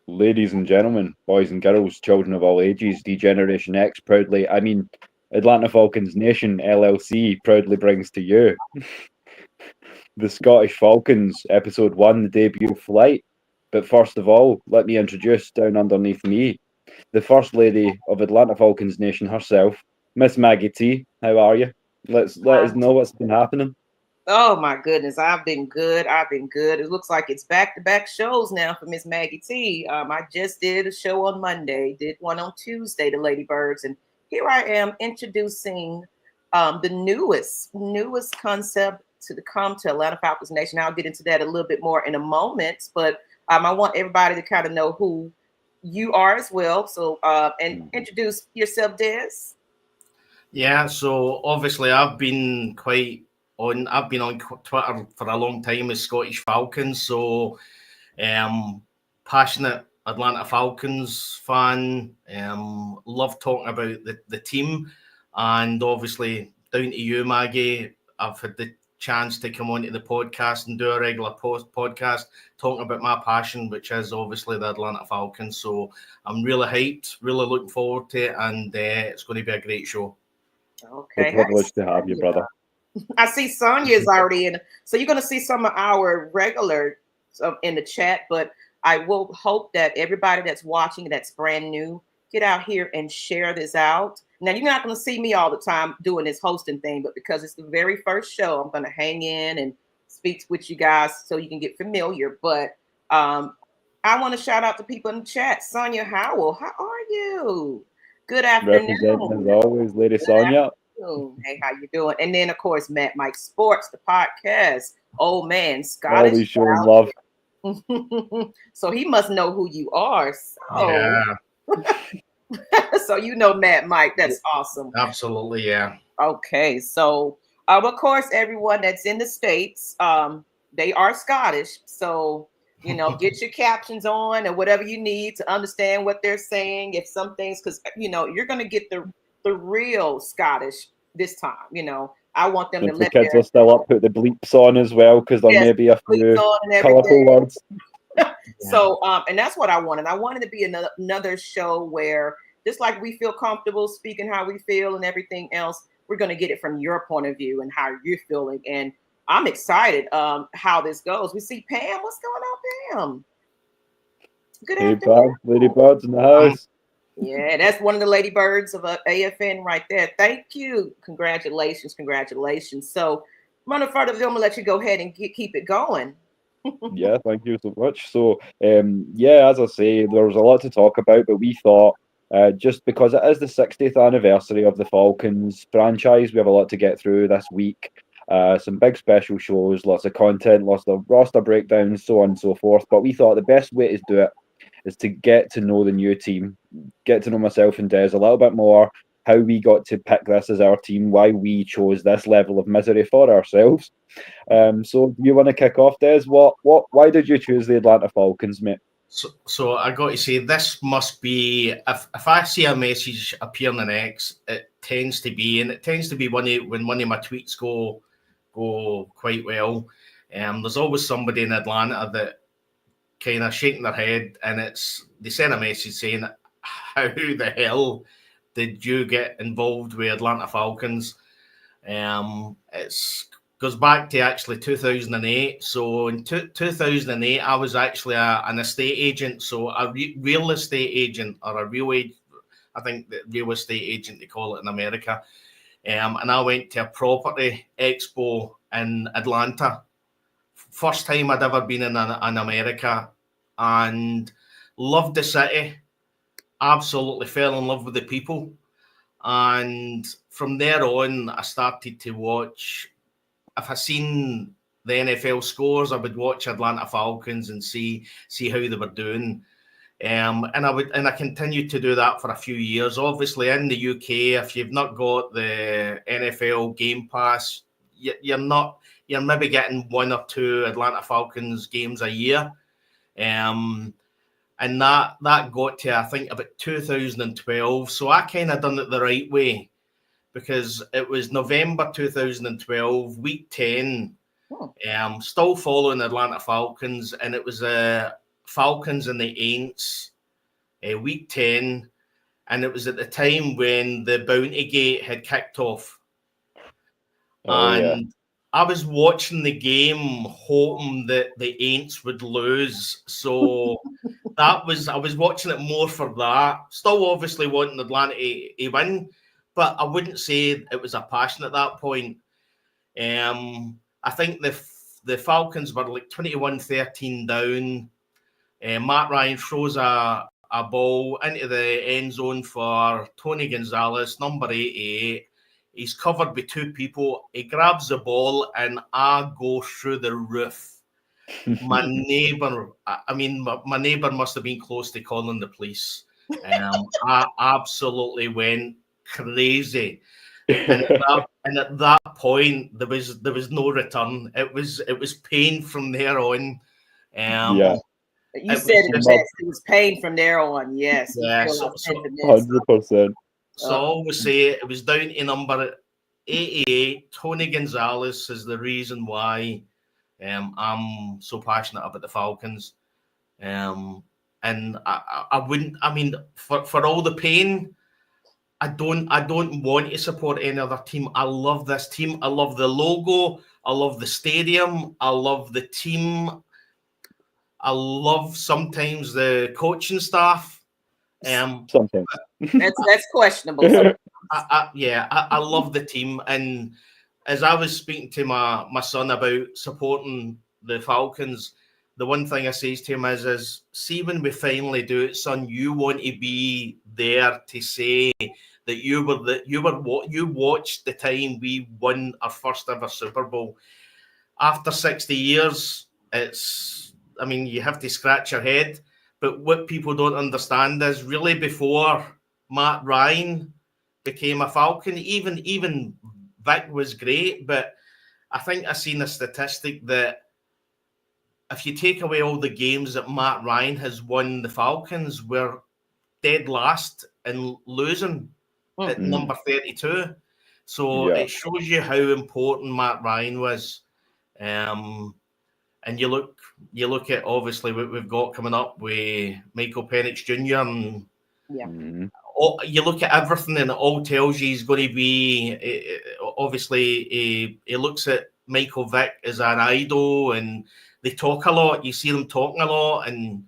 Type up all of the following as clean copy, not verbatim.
Ladies and gentlemen, boys and girls, children of all ages, D-Generation X proudly, Atlanta Falcons Nation LLC proudly brings to you the Scottish Falcons, Episode 1, the debut flight. But first of all, let me introduce down underneath me, the First Lady of Atlanta Falcons Nation herself, Miss Maggie T. How are you? Let us know what's been happening. Oh my goodness, I've been good. I've been good. It looks like it's back-to-back shows now for Miss Maggie T. I just did a show on Monday, did one on Tuesday, the Ladybirds, and here I am introducing the newest concept to come to Atlanta Falcons Nation. I'll get into that a little bit more in a moment, but I want everybody to kind of know who you are as well. So and introduce yourself, Des. Yeah, so obviously I've been on Twitter for a long time as Scottish Falcons, so passionate Atlanta Falcons fan, love talking about the team, and obviously down to you, Maggie. I've had the chance to come onto the podcast and do a regular podcast talking about my passion, which is obviously the Atlanta Falcons. So I'm really hyped, really looking forward to it, and it's going to be a great show. Okay. A privilege to have you, brother. I see Sonia is already in. So you're going to see some of our regulars in the chat, but I will hope that everybody that's watching that's brand new, get out here and share this out. Now, you're not going to see me all the time doing this hosting thing, but because it's the very first show, I'm going to hang in and speak with you guys so you can get familiar. But I want to shout out to people in the chat. Sonia Howell, how are you? Good afternoon. Representing as always, Lady Sonia. Hey, how you doing? And then, of course, Matt Mike Sports, the podcast. Old man, Scottish. Always showing love. So he must know who you are. So, Yeah. so you know Matt Mike. That's awesome. Absolutely, yeah. Okay, so of course, everyone that's in the States, they are Scottish. So, get your captions on and whatever you need to understand what they're saying. If some things, because you're gonna get the real Scottish this time. I want them Since to the let kids are still up, put the bleeps on as well, because there may be a few colourful words. So, and that's what I wanted. I wanted to be another show where, just like we feel comfortable speaking how we feel and everything else, we're going to get it from your point of view and how you're feeling. And I'm excited how this goes. We see Pam. What's going on, Pam? Good afternoon. Ladybirds in the house. Yeah, that's one of the Ladybirds of AFN right there. Thank you. Congratulations. So, running further, I'm going to let you go ahead and keep it going. Yeah, thank you so much. So, as I say, there was a lot to talk about, but we thought, just because it is the 60th anniversary of the Falcons franchise, we have a lot to get through this week. Some big special shows, lots of content, lots of roster breakdowns, so on and so forth. But we thought the best way to do it is to get to know the new team, get to know myself and Des a little bit more, how we got to pick this as our team, why we chose this level of misery for ourselves. So do you want to kick off, Des? Why did you choose the Atlanta Falcons, mate? So I got to say, this must be, if I see a message appear in X, it tends to be when one of my tweets go quite well. There's always somebody in Atlanta that kind of shaking their head, and they send a message saying, how the hell did you get involved with Atlanta Falcons? It's goes back to actually 2008. So in 2008, I was actually an estate agent, so a real estate agent, or I think the real estate agent they call it in America. And I went to a property expo in Atlanta. First time I'd ever been in America, and loved the city. Absolutely fell in love with the people. And from there on, I started to watch. If I seen the NFL scores, I would watch Atlanta Falcons and see how they were doing. And I continued to do that for a few years. Obviously, in the UK, if you've not got the NFL Game Pass, you're maybe getting one or two Atlanta Falcons games a year. And that got to, I think, about 2012. So I kind of done it the right way, because it was November 2012, week 10. Still following Atlanta Falcons, and it was a Falcons and the Aints, week 10, and it was at the time when the Bounty Gate had kicked off. And I was watching the game hoping that the Aints would lose. So I was watching it more for that. Still obviously wanting Atlanta to win, but I wouldn't say it was a passion at that point. I think the Falcons were like 21-13 down. Matt Ryan throws a ball into the end zone for Tony Gonzalez, number 88. He's covered by two people. He grabs the ball and I go through the roof. My neighbour must have been close to calling the police. I absolutely went crazy. And at that point, there was no return. It was pain from there on. You said it was pain from there on. Yes. Yeah. 100%. So I always say it was down to number 88. Tony Gonzalez is the reason why I'm so passionate about the Falcons. And I wouldn't. I mean, for all the pain, I don't want to support any other team. I love this team. I love the logo. I love the stadium. I love the team. I love sometimes the coaching staff. Sometimes that's questionable. I love the team, and as I was speaking to my son about supporting the Falcons, the one thing I say to him is see when we finally do it, son, you want to be there to say that you watched the time we won our first ever Super Bowl. After 60 years, you have to scratch your head. But what people don't understand is really before Matt Ryan became a Falcon, even Vic was great. But I think I seen a statistic that if you take away all the games that Matt Ryan has won, the Falcons were dead last and losing at number 32. So it shows you how important Matt Ryan was. And you look at obviously what we've got coming up with Michael Penix Jr. and you look at everything and it all tells you he's going to be obviously he looks at Michael Vick as an idol and they talk a lot. You see them talking a lot and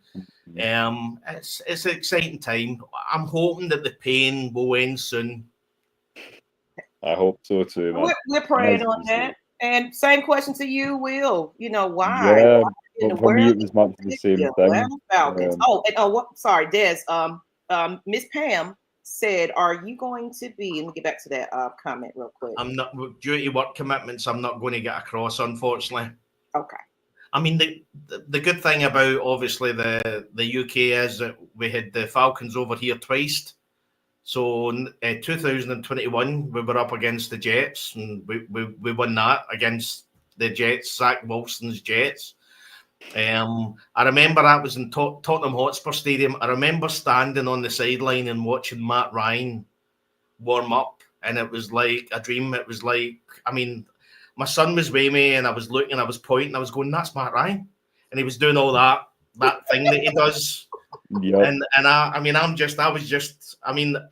it's an exciting time. I'm hoping that the pain will end soon. I hope so too, man. We're praying on that. And same question to you, Will. You know why? Yeah, why for me it was much the same thing. Falcons. Sorry, Des. Miss Pam said, "Are you going to be?" Let me get back to that comment real quick. I'm not due to work commitments. I'm not going to get across, unfortunately. Okay. I mean, the good thing about obviously the UK is that we had the Falcons over here twice. So in 2021, we were up against the Jets, and we won that against the Jets, Zach Wilson's Jets. I remember that was in Tottenham Hotspur Stadium. I remember standing on the sideline and watching Matt Ryan warm up, and it was like a dream. It was like, I mean, my son was with me, and I was looking, I was pointing, I was going, "That's Matt Ryan," and he was doing all that thing that he does. Yep. And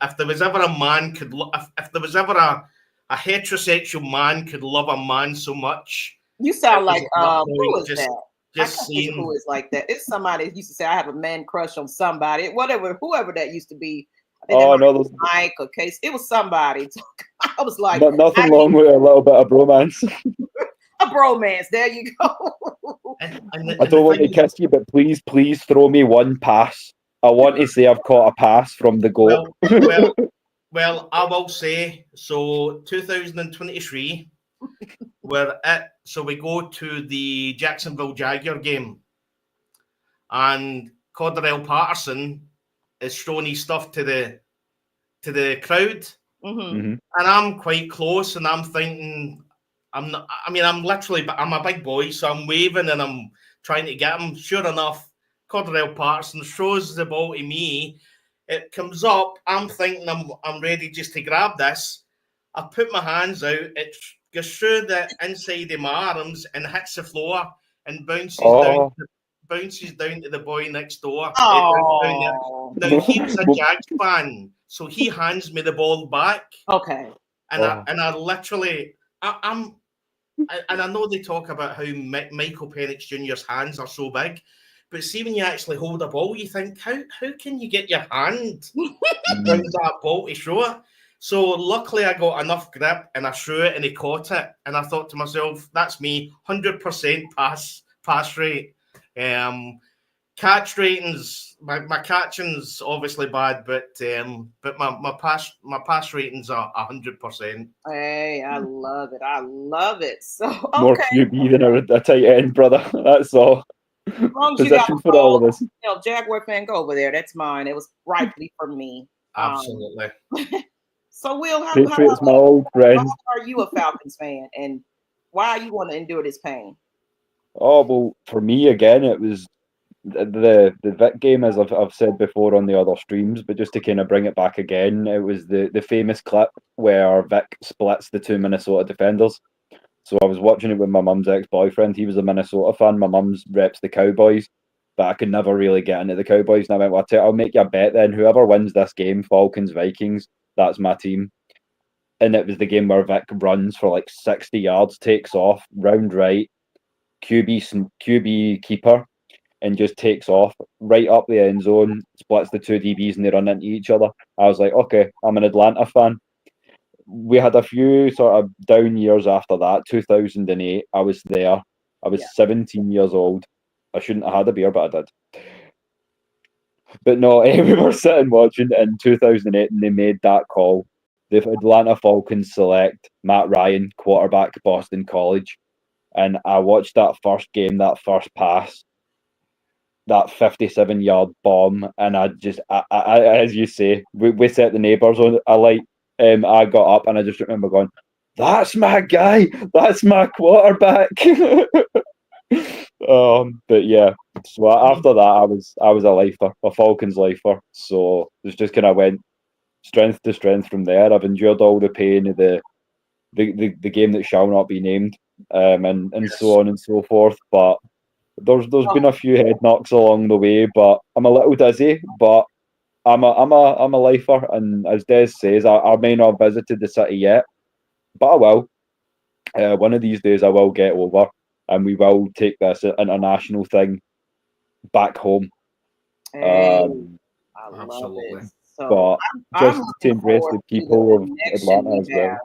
if there was ever a man if there was ever a heterosexual man could love a man so much. You sound like who is that? Just seeing who is like that. It's somebody that used to say I have a man crush on somebody, whoever that used to be. Mike or Case. It was somebody. I was like, nothing wrong with a little bit of bromance. A bromance. There you go. I don't want to kiss you, but please throw me one pass. I want to say I've caught a pass from the goal. Well, I will say, so 2023, we go to the Jacksonville Jaguar game, and Cordarrelle Patterson is showing his stuff to the crowd, and I'm quite close, and I'm thinking, I'm a big boy, so I'm waving and I'm trying to get him. Sure enough, Cordarrelle Patterson throws the ball to me. It comes up. I'm thinking I'm ready just to grab this. I put my hands out. It goes through the inside of my arms and hits the floor and bounces bounces down to the boy next door. Oh. Now he was a Jags fan, so he hands me the ball back. Okay. And I literally, and I know they talk about how Michael Penix Jr.'s hands are so big, but see when you actually hold a ball, you think, how can you get your hand around that ball to throw it? So luckily I got enough grip and I threw it and he caught it. And I thought to myself, that's me, 100% pass rate. Catch ratings, my catching's obviously bad, but my pass ratings are 100%. Hey, I love it. I love it. So okay. More QB than a tight end, brother. That's all. As long as Position for all of us. Jaguar fan, go over there. That's mine. It was rightfully for me. Absolutely. So Will, how my old friend. Why are you a Falcons fan, and why you want to endure this pain? Oh well, for me again, it was the Vic game, as I've said before on the other streams, but just to kind of bring it back again, it was the famous clip where Vic splits the two Minnesota defenders. So I was watching it with my mum's ex-boyfriend. He was a Minnesota fan. My mum's reps the Cowboys, but I could never really get into the Cowboys. And I went, well, I'll make you a bet then. Whoever wins this game, Falcons, Vikings, that's my team. And it was the game where Vic runs for like 60 yards, takes off, round right, QB keeper, and just takes off right up the end zone, splits the two DBs, and they run into each other. I was like, okay, I'm an Atlanta fan. We had a few sort of down years after that. 2008, I was there. I was 17 years old. I shouldn't have had a beer, but I did. But no, we were sitting watching in 2008, and they made that call. The Atlanta Falcons select Matt Ryan, quarterback, Boston College. And I watched that first game, that first pass, that 57-yard bomb, and I as you say, we set the neighbours on a light. I got up and I just remember going, "That's my guy. That's my quarterback." But yeah. So after that, I was a lifer, a Falcons lifer. So it just kind of went strength to strength from there. I've endured all the pain of the game that shall not be named, and so on and so forth. But there's been a few head knocks along the way, but I'm a little dizzy. But I'm a lifer, and as Des says, I may not have visited the city yet, but I will. One of these days, I will get over, and we will take this international thing back home. Hey, I love absolutely. it. So but just to embrace the people of Atlanta as well.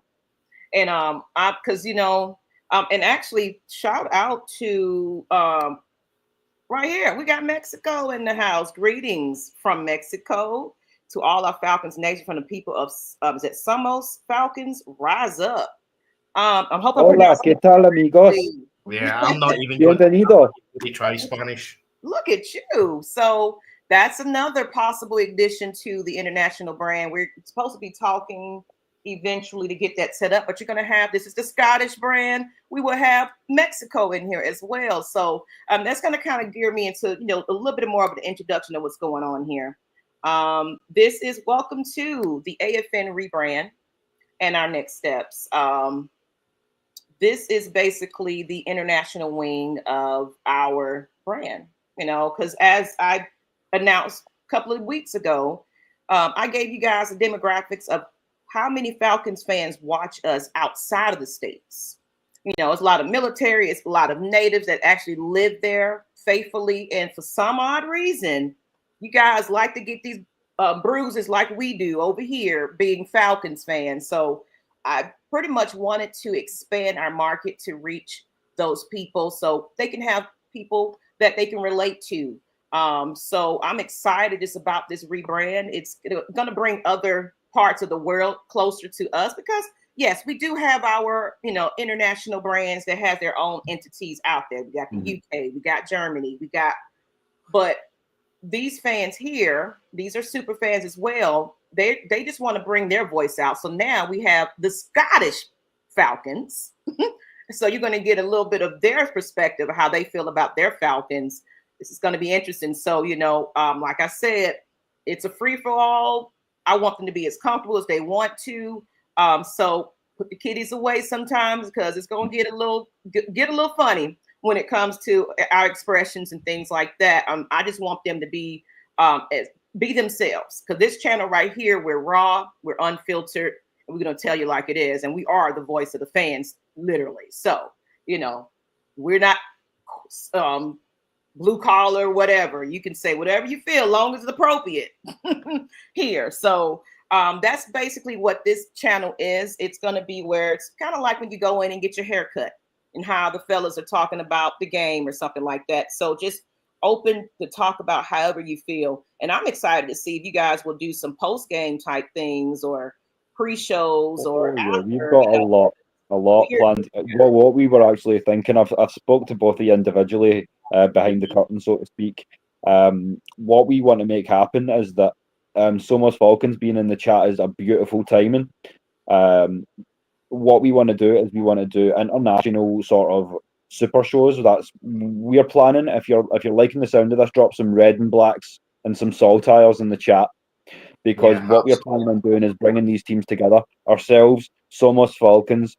And because and actually shout out to right here, we got Mexico in the house. Greetings from Mexico to all our Falcons Nation, from the people of is it Somos Falcons. Rise up. I'm hoping. Hola, ¿qué tal, amigos? Yeah, I'm not even Bienvenido. to try Spanish. Look at you. So that's another possible addition to the international brand. We're supposed to be talking eventually to get that set up, but you're going to have, this is the Scottish brand. We will have Mexico in here as well. So that's going to kind of gear me into, a little bit more of an introduction of what's going on here. This is welcome to the AFN rebrand and our next steps. This is basically the international wing of our brand, because as I announced a couple of weeks ago, I gave you guys the demographics of how many Falcons fans watch us outside of the States. It's a lot of military, it's a lot of natives that actually live there faithfully. And for some odd reason, you guys like to get these bruises like we do over here being Falcons fans. So I pretty much wanted to expand our market to reach those people so they can have people that they can relate to. So I'm excited just about this rebrand. It's going to bring other parts of the world closer to us because, yes, we do have our, international brands that have their own entities out there. We got the UK, we got Germany, but these fans here, these are super fans as well. They just want to bring their voice out. So now we have the Scottish Falcons. So you're going to get a little bit of their perspective of how they feel about their Falcons. This is going to be interesting. So, like I said, it's a free for all. I want them to be as comfortable as they want to. So put the kiddies away sometimes because it's going to get a little funny. when it comes to our expressions and things like that. I just want them to be themselves, because this channel right here, we're raw, we're unfiltered, and we're going to tell you like it is, and we are the voice of the fans, literally. So, you know, we're not blue collar, whatever. You can say whatever you feel, long as it's appropriate here. So that's basically what this channel is. It's going to be where it's kind of like when you go in and get your hair cut and how the fellas are talking about the game or something like that. So just open to talk about however you feel. And I'm excited to see if you guys will do some post-game type things or pre-shows or yeah, after, we've got a lot planned. What we were actually thinking, I've spoke to both of you individually behind the curtain, so to speak. What we want to make happen is that Somos Falcons being in the chat is a beautiful timing. What we want to do is we want to do international sort of super shows. We're planning. If you're liking the sound of this, drop some red and blacks and some saltires in the chat, because what we're planning on doing is bringing these teams together. Ourselves, Somos Falcons.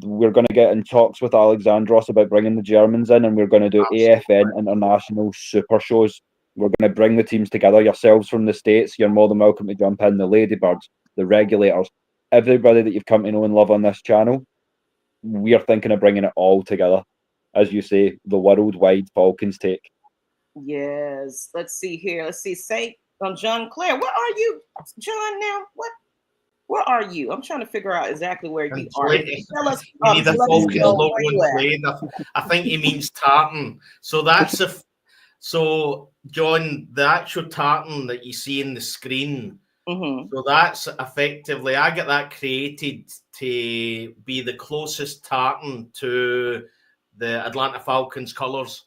We're going to get in talks with Alexandros about bringing the Germans in, and we're going to do AFN international super shows. We're going to bring the teams together. Yourselves from the States, you're more than welcome to jump in. The Ladybirds, the Regulators, everybody that you've come to know and love on this channel. We are thinking of bringing it all together. As you say, the worldwide Falcons take. Yes. Let's see here. Let's see. Say, John Clare, where are you, John? Now, what? Where are you? I'm trying to figure out exactly where you are. Tell us. You need a Falcons logo in play. I think he means tartan. So that's so John, the actual tartan that you see in the screen. So that's effectively, I get that created to be the closest tartan to the Atlanta Falcons colours.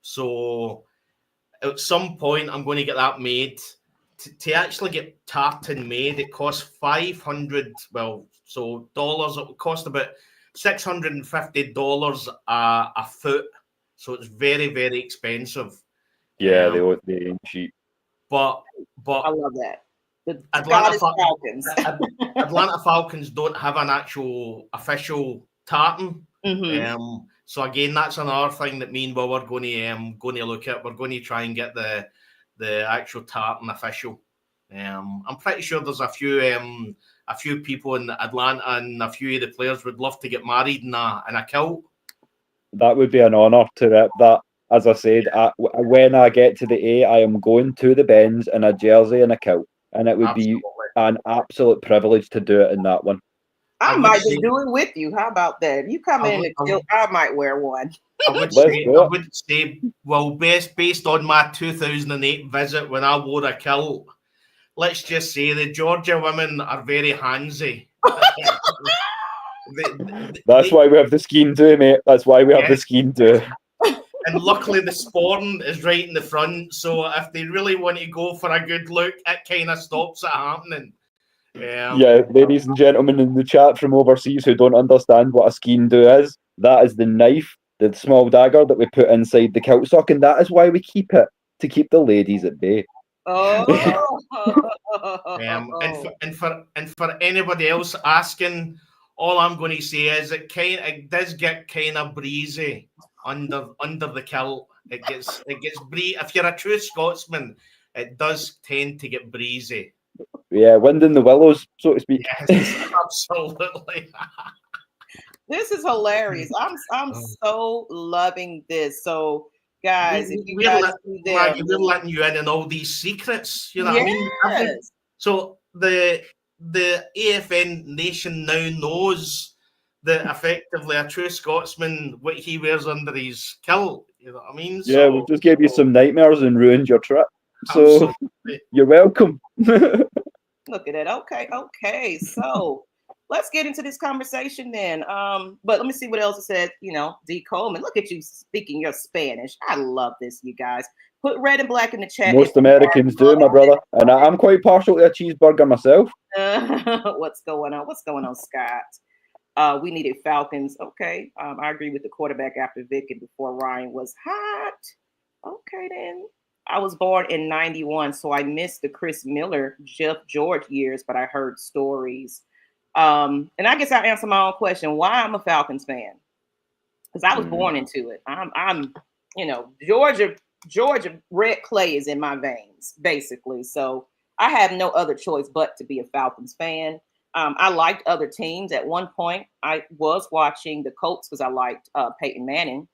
So at some point, I'm going to get that made. To actually get tartan made, it costs $500. So dollars. It would cost about $650 a foot. So it's very, very expensive. Yeah, they ain't cheap. But I love that. The Atlanta Falcons. Atlanta Falcons don't have an actual official tartan. So again, that's another thing that me and Will are going to look at. We're going to try and get the actual tartan official. I'm pretty sure there's a few people in Atlanta and a few of the players would love to get married in a kilt. That would be an honour to rep that. As I said, when I get to the A, I am going to the Benz in a jersey and a kilt, and it would be an absolute privilege to do it in that one. I might just do it with you. How about that? If you come in and kilt, I might wear one. I would say, well, based on my 2008 visit when I wore a kilt, let's just say the Georgia women are very handsy. That's why we have the skiing do, mate. That's why we have the skiing do. And luckily the sporn is right in the front, so if they really want to go for a good look, it kind of stops it happening. Yeah, ladies and gentlemen in the chat from overseas who don't understand what a skiing do is, that is the knife, the small dagger that we put inside the kilt sock, and that is why we keep it, to keep the ladies at bay. And for anybody else asking, all I'm going to say is it does get kind of breezy under the kilt. It gets breezy. If you're a true Scotsman, it does tend to get breezy. Yeah, wind in the willows, so to speak. Yes, absolutely. This is hilarious. I'm so loving this. So, guys, if you guys we're letting you in on all these secrets. You know what I mean? So the AFN Nation now knows that effectively a true Scotsman, what he wears under his kilt. You know what I mean? Yeah, we just gave you some nightmares and ruined your trip. So you're welcome. Look at it. Okay. So let's get into this conversation then. But let me see what else it said. D. Coleman. Look at you speaking your Spanish. I love this, you guys. Put red and black in the chat. Most Americans do, my brother. And I'm quite partial to a cheeseburger myself. What's going on, Scott? We needed Falcons. Okay. I agree with the quarterback after Vic and before Ryan was hot. Okay, then. I was born in 91, so I missed the Chris Miller, Jeff George years, but I heard stories. And I guess I'll answer my own question. Why I'm a Falcons fan? because I was born into it. I'm Georgia red clay is in my veins, basically. So I have no other choice but to be a Falcons fan. I liked other teams. At one point, I was watching the Colts because I liked Peyton Manning,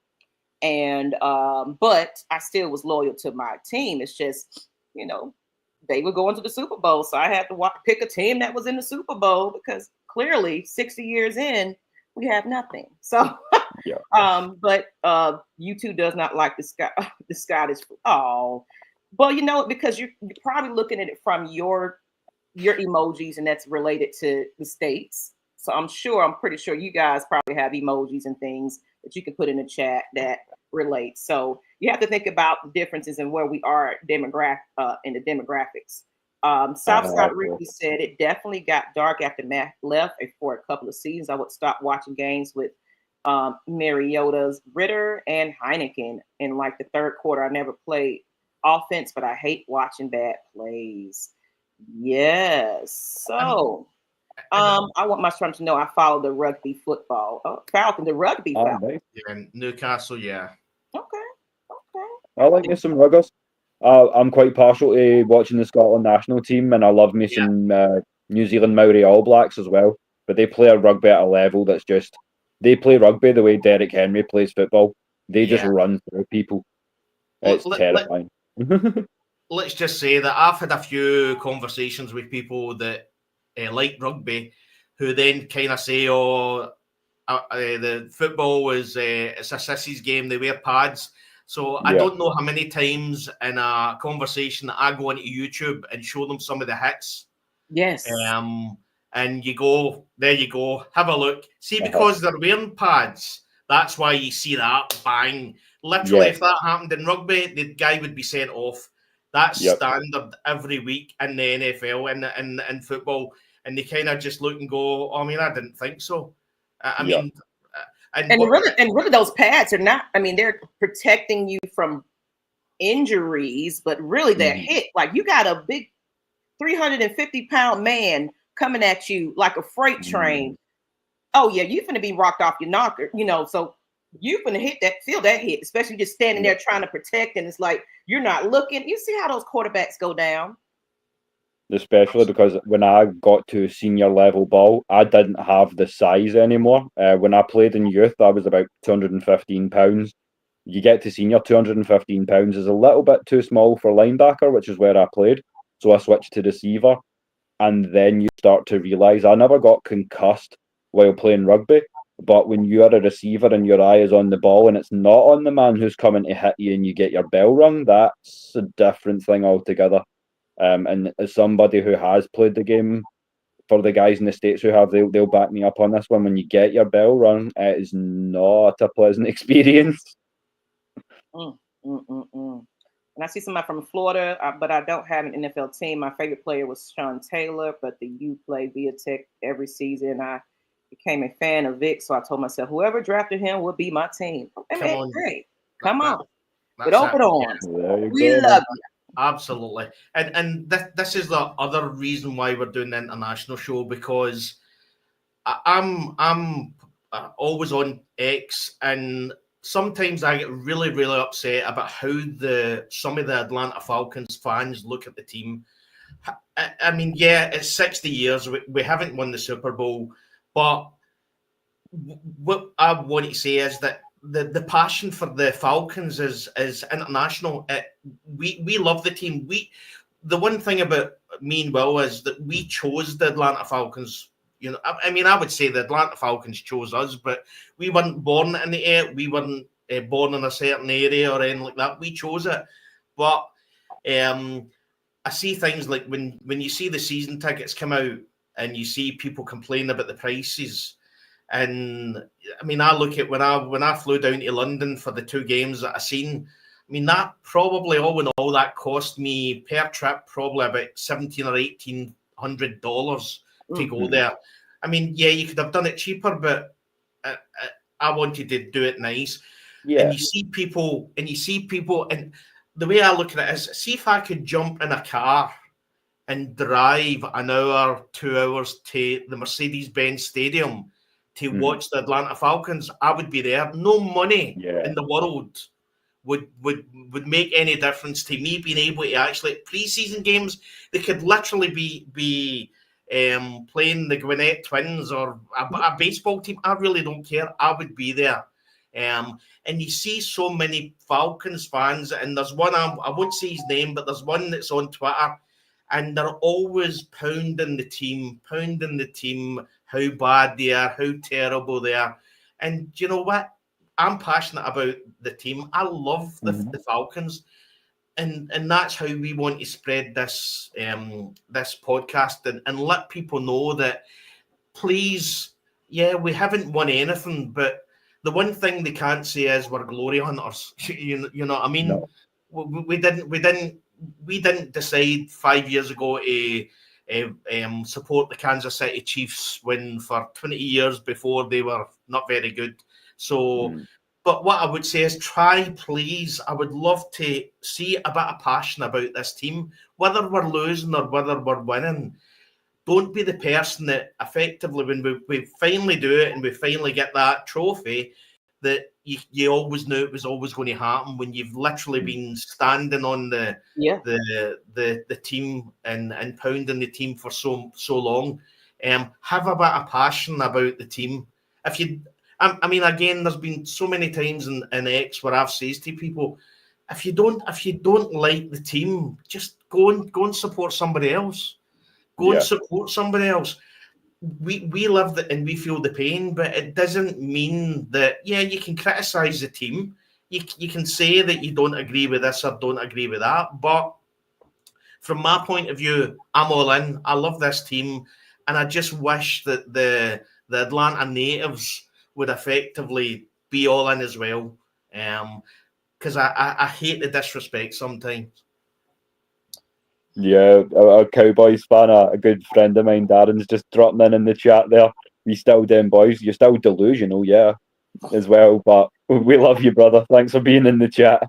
and but I still was loyal to my team. It's just, they were going to the Super Bowl, so I had to pick a team that was in the Super Bowl because clearly 60 years in, we have nothing. So, but U2 does not like the Scottish. Oh, well, because you're probably looking at it from your emojis, and that's related to the states. So I'm pretty sure you guys probably have emojis and things that you can put in the chat that relate. So you have to think about the differences in where we are in the demographics. Southside Ricky said it definitely got dark after Matt left for a couple of seasons. I would stop watching games with Mariota's Ritter and Heineken in like the third quarter. I never played offense, but I hate watching bad plays. Yes. So I want my son to know I follow the rugby football. Falcon, the rugby Falcon. Nice. Yeah, Newcastle, yeah. Okay. I like me some ruggers. I'm quite partial to watching the Scotland national team, and I love me some New Zealand Maori All Blacks as well. But they play a rugby at a level that's just, they play rugby the way Derek Henry plays football. They just run through people. It's terrifying. Let's just say that I've had a few conversations with people that like rugby, who then kind of say, the football is it's a sissies game, they wear pads. So I don't know how many times in a conversation that I go onto YouTube and show them some of the hits. Yes. And you go, there you go, have a look. See, because they're wearing pads, that's why you see that bang. Literally, if that happened in rugby, the guy would be sent off. That's standard every week in the NFL and in football. And they kind of just look and go, I didn't think so. I mean, really, those pads are not. I mean, they're protecting you from injuries, but really, they're hit. Like you got a big 350-pound man coming at you like a freight train. Oh yeah, you're gonna be rocked off your knocker. So you're gonna feel that hit, especially just standing there trying to protect, and it's like you're not looking. You see how those quarterbacks go down. Especially because when I got to senior level ball, I didn't have the size anymore. When I played in youth, I was about 215 pounds. You get to senior, 215 pounds is a little bit too small for linebacker, which is where I played. So I switched to receiver. And then you start to realise I never got concussed while playing rugby. But when you are a receiver and your eye is on the ball and it's not on the man who's coming to hit you and you get your bell rung, that's a different thing altogether. And as somebody who has played the game, for the guys in the States who have, they'll back me up on this one. When you get your bell rung, it is not a pleasant experience. And I see somebody from Florida, but I don't have an NFL team. My favorite player was Sean Taylor, but the U play via Tech every season. I became a fan of Vic, so I told myself, whoever drafted him will be my team. Come on. With open arms. We love you. Absolutely. And this is the other reason why we're doing the international show, because I'm always on X, and sometimes I get really, really upset about how some of the Atlanta Falcons fans look at the team. I mean, it's 60 years. We haven't won the Super Bowl, but what I want to say is that the passion for the Falcons is international. We love the team. The one thing about me and Will is that we chose the Atlanta Falcons. I would say the Atlanta Falcons chose us, but we weren't born in the air. We weren't born in a certain area or anything like that. We chose it. But I see things like when you see the season tickets come out and you see people complain about the prices. And I mean, I look at when I flew down to London for the 2 games that I seen. I mean, that probably all in all that cost me per trip probably about $1,700 or $1,800 to go there. I mean, you could have done it cheaper, but I wanted to do it nice. And you see people, and the way I look at it is, see if I could jump in a car and drive an hour, 2 hours to the Mercedes-Benz Stadium to watch the Atlanta Falcons, I would be there. No money Yeah. in the world would make any difference to me being able to actually preseason games. They could literally be playing the Gwinnett Twins or a baseball team. I really don't care. I would be there. And you see so many Falcons fans, and there's one, I won't say his name, but there's one that's on Twitter, and they're always pounding the team, how bad they are, how terrible they are. And you know what? I'm passionate about the team. I love the Falcons. And that's how we want to spread this this podcast and let people know that, please, yeah, we haven't won anything, but the one thing they can't say is we're glory hunters. You know what I mean? No. We didn't decide 5 years ago to support the Kansas City Chiefs when for 20 years before they were not very good. So, but what I would say is try, please. I would love to see a bit of passion about this team, whether we're losing or whether we're winning. Don't be the person that effectively, when we finally do it and we finally get that trophy, that you always knew it was always going to happen, when you've literally been standing on the team and pounding the team for so long. Have a bit of passion about the team. If you, I mean, again, there's been so many times in X where I've said to people, if you don't like the team, just go and support somebody else. Go and support somebody else. We live and we feel the pain, but it doesn't mean that, you can criticize the team. You can say that you don't agree with this or don't agree with that. But from my point of view, I'm all in. I love this team. And I just wish that the Atlanta natives would effectively be all in as well. Because I hate the disrespect sometimes. Yeah, a Cowboys fan, a good friend of mine, Darren's just dropping in the chat there. We still them boys. You're still delusional, as well. But we love you, brother. Thanks for being in the chat.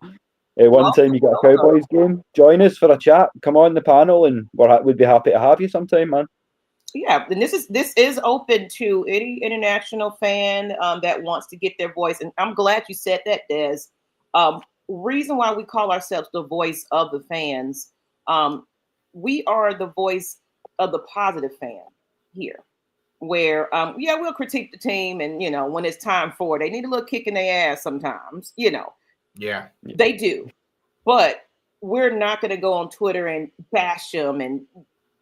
One time you get a Cowboys game, join us for a chat. Come on the panel, and we'd be happy to have you sometime, man. Yeah, and this is open to any international fan that wants to get their voice. And I'm glad you said that, Des. Reason why we call ourselves the voice of the fans. We are the voice of the positive fan here, where we'll critique the team, and when it's time for it, they need a little kick in their ass sometimes. They do, but we're not going to go on Twitter and bash them and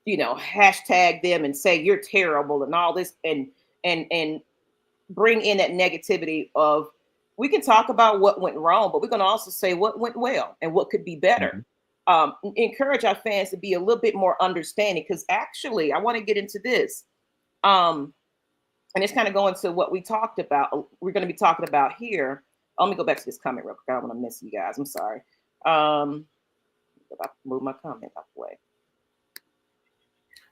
hashtag them and say you're terrible and all this and bring in that negativity of. We can talk about what went wrong, but we're going to also say what went well and what could be better. Encourage our fans to be a little bit more understanding, because actually I want to get into this. And it's kind of going to what we talked about. We're going to be talking about here. Let me go back to this comment real quick. I don't want to miss you guys. I'm sorry. I move my comment out the way.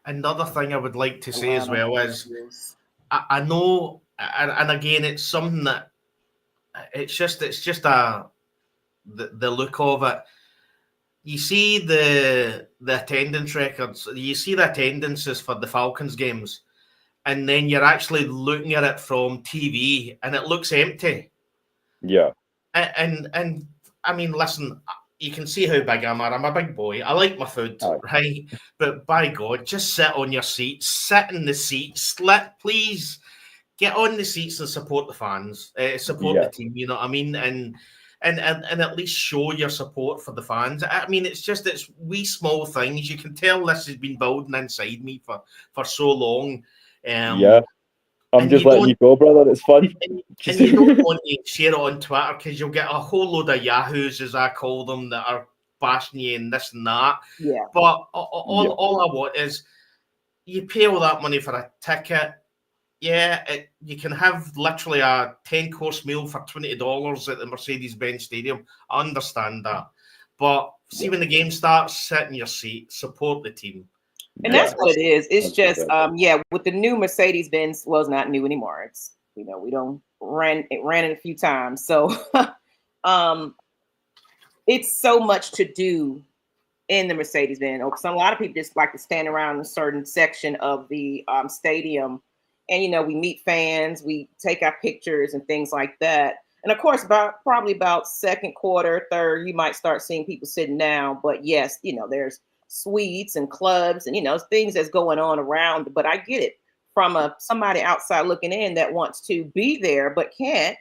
Another thing I would like to say as well is I know, and again, it's something that it's just the look of it. You see the attendance records, you see the attendances for the Falcons games, and then you're actually looking at it from TV and it looks empty. Yeah. And I mean, listen, you can see how big I'm. I'm a big boy. I like my food, right? But by God, just sit on your seats, sit in the seats, please get on the seats and support the fans, support the team, you know what I mean? And at least show your support for the fans. I mean, it's wee small things. You can tell this has been building inside me for so long. I'm just letting you go, brother. It's fun. And you don't want to share it on Twitter because you'll get a whole load of yahoos, as I call them, that are bashing you and this and that. Yeah. But all I want is you pay all that money for a ticket. You can have literally a 10-course meal for $20 at the Mercedes-Benz Stadium. I understand that. But see, when the game starts, sit in your seat, support the team. And that's what it is. It's just, with the new Mercedes-Benz, well, it's not new anymore. It's, we don't ran it a few times. So it's so much to do in the Mercedes-Benz. So a lot of people just like to stand around in a certain section of the stadium and we meet fans, we take our pictures and things like that. And of course, probably about second quarter, third, you might start seeing people sitting down. But yes, there's suites and clubs and things that's going on around. But I get it from somebody outside looking in that wants to be there but can't.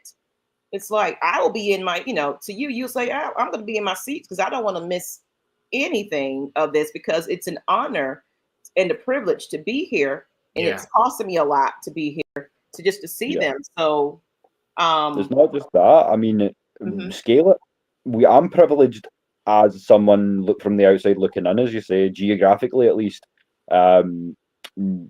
It's like I will be in my, to you'll say I'm going to be in my seats because I don't want to miss anything of this, because it's an honor and a privilege to be here, and it's costing me a lot to be here to see them. So it's not just that. I mean, scale it. I'm privileged as someone from the outside looking in, as you say, geographically at least,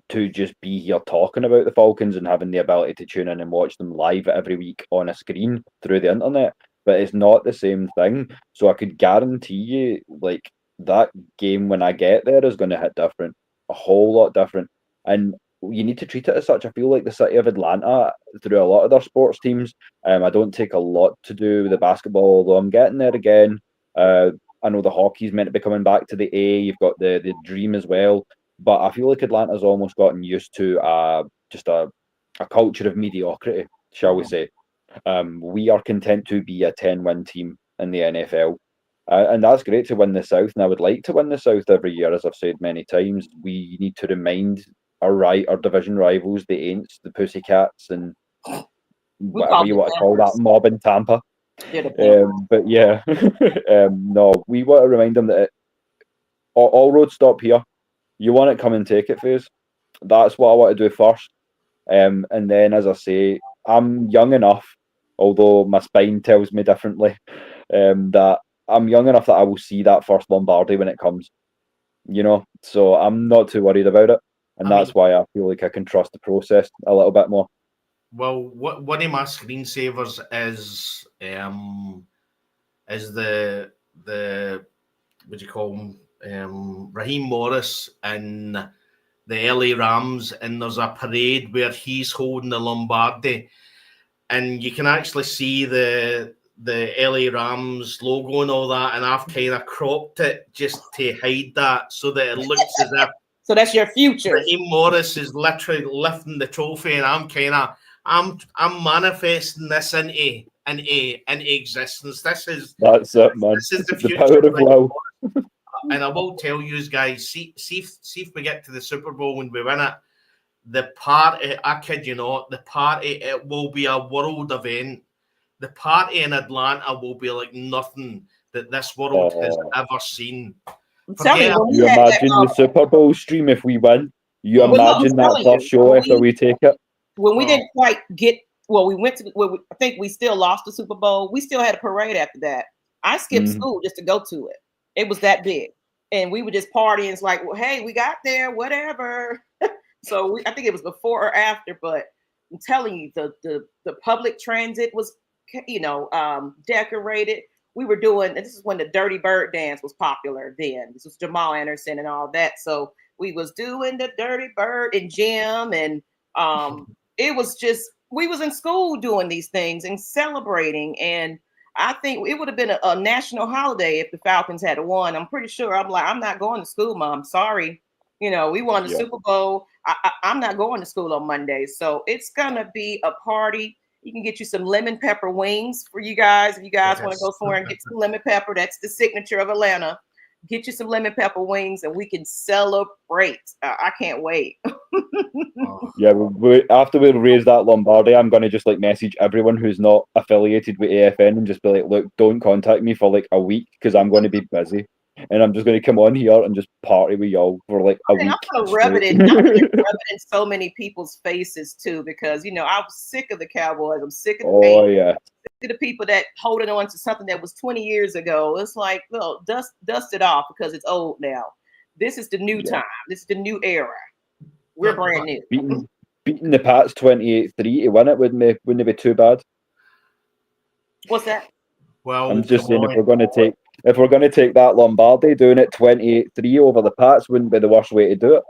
to just be here talking about the Falcons and having the ability to tune in and watch them live every week on a screen through the internet. But it's not the same thing. So I could guarantee you, like, that game when I get there is going to hit different, a whole lot different. And you need to treat it as such. I feel like the city of Atlanta, through a lot of their sports teams, I don't take a lot to do with the basketball, although I'm getting there again. I know the hockey's meant to be coming back to the A. You've got the Dream as well. But I feel like Atlanta's almost gotten used to just a culture of mediocrity, shall we say. We are content to be a 10-win team in the NFL. And that's great to win the South, and I would like to win the South every year, as I've said many times. We need to remind our division rivals, the Aints, the Pussycats, and whatever you want to call that mob in Tampa. But yeah, no, we want to remind them that all roads stop here. You want it, come and take it, phase. That's what I want to do first. And then, as I say, I'm young enough, although my spine tells me differently, that I'm young enough that I will see that first Lombardi when it comes. So I'm not too worried about it. And that's why I feel like I can trust the process a little bit more. Well, one of my screensavers is the what do you call him? Raheem Morris and the LA Rams, and there's a parade where he's holding the Lombardi, and you can actually see the LA Rams logo and all that, and I've kind of cropped it just to hide that so that it looks as if so that's your future. Raheem Morris is literally lifting the trophy, and I'm manifesting this into existence. That's it, man. This is the future. Power of will. And I will tell you guys, see if we get to the Super Bowl and we win it. The party, I kid you not, the party, it will be a world event. The party in Atlanta will be like nothing that this world has ever seen. You imagine the Super Bowl stream if we win. You imagine that first show after we take it. When we didn't quite get, we went to, I think we still lost the Super Bowl. We still had a parade after that. I skipped school just to go to it. It was that big. And we were just partying. It's like, well, hey, we got there, whatever. So I think it was before or after, but I'm telling you, the public transit was, decorated. We were doing, and this is when the Dirty Bird dance was popular then. This was Jamal Anderson and all that. So we was doing the Dirty Bird and Jim, and it was just, we was in school doing these things and celebrating. And I think it would have been a national holiday if the Falcons had won. I'm pretty sure. I'm like, I'm not going to school, Mom. Sorry. We won the Super Bowl. I'm not going to school on Monday. So it's going to be a party. You can get you some lemon pepper wings for you guys. If you guys want to go somewhere and get some lemon pepper, that's the signature of Atlanta. Get you some lemon pepper wings and we can celebrate. I can't wait. Yeah, after we raise that Lombardi, I'm going to just message everyone who's not affiliated with AFN and just be like, look, don't contact me for a week because I'm going to be busy. And I'm just going to come on here and just party with y'all for a week. I'm going to rub it in so many people's faces too, because, I was sick of the Cowboys. I'm sick of the pain. Sick of the people that holding on to something that was 20 years ago. It's like, well, dust it off because it's old now. This is the new time. This is the new era. We're brand new. Beating the Pats 28-3 to win it wouldn't it be too bad? What's that? Well, I'm just saying, if we're going to take that Lombardi, doing it 28-3 over the Pats wouldn't be the worst way to do it.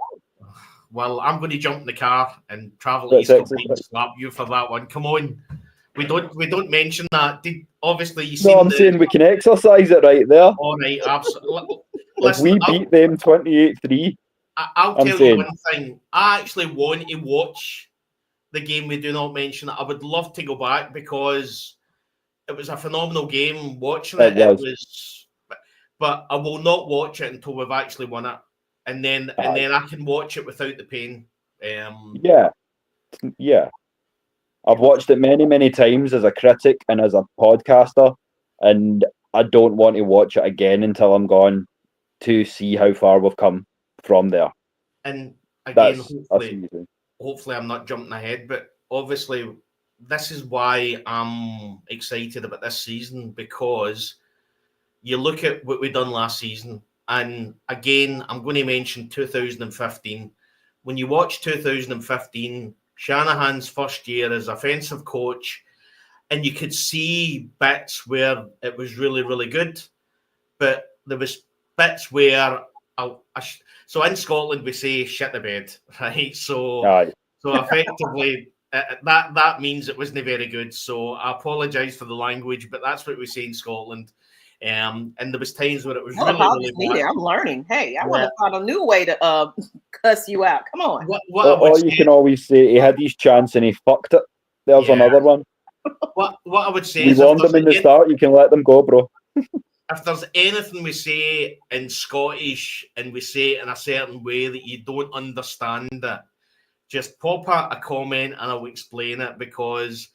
Well, I'm going to jump in the car and travel east and slap you for that one. Come on, we don't mention that. Obviously, you see. No, I'm saying we can exercise it right there. All right, absolutely. If we beat them 28-3, I'll tell you one thing. I actually want to watch the game we do not mention. I would love to go back because it was a phenomenal game. Watching it was, but I will not watch it until we've actually won it, and then I can watch it without the pain. Yeah. I've watched it many, many times as a critic and as a podcaster, and I don't want to watch it again until I'm gone to see how far we've come from there. And again, that's hopefully I'm not jumping ahead, but obviously this is why I'm excited about this season, because you look at what we've done last season, and again, I'm going to mention 2015. When you watch 2015, Shanahan's first year as offensive coach, and you could see bits where it was really, really good, but there was bits where so in Scotland we say shit the bed, right? So effectively that means it wasn't very good. So I apologise for the language, but that's what we say in Scotland. And there was times where it was really bad. I'm learning. Hey, I want to find a new way to cuss you out. Come on. You can always say he had his chance and he fucked it. There's another one. What I would say is, warned them in the start. You can let them go, bro. If there's anything we say in Scottish and we say it in a certain way that you don't understand it, just pop out a comment and I'll explain it, because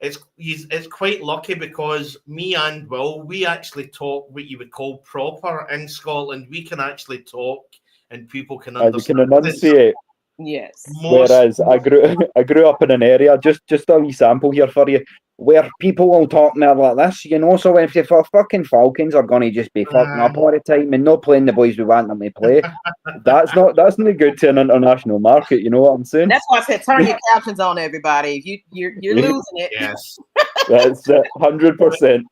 it's quite lucky, because me and Will, we actually talk what you would call proper in Scotland. We can actually talk and people can understand. We can enunciate. Yes. Whereas I grew up in an area, just a wee sample here for you, where people will talk more like this, you know. So if the fucking Falcons are going to just be fucking up all the time and not playing the boys we want them to play, that's not good to an international market. You know what I'm saying? That's why I said turn your captions on, everybody. You're losing it. Yes, that's 100%.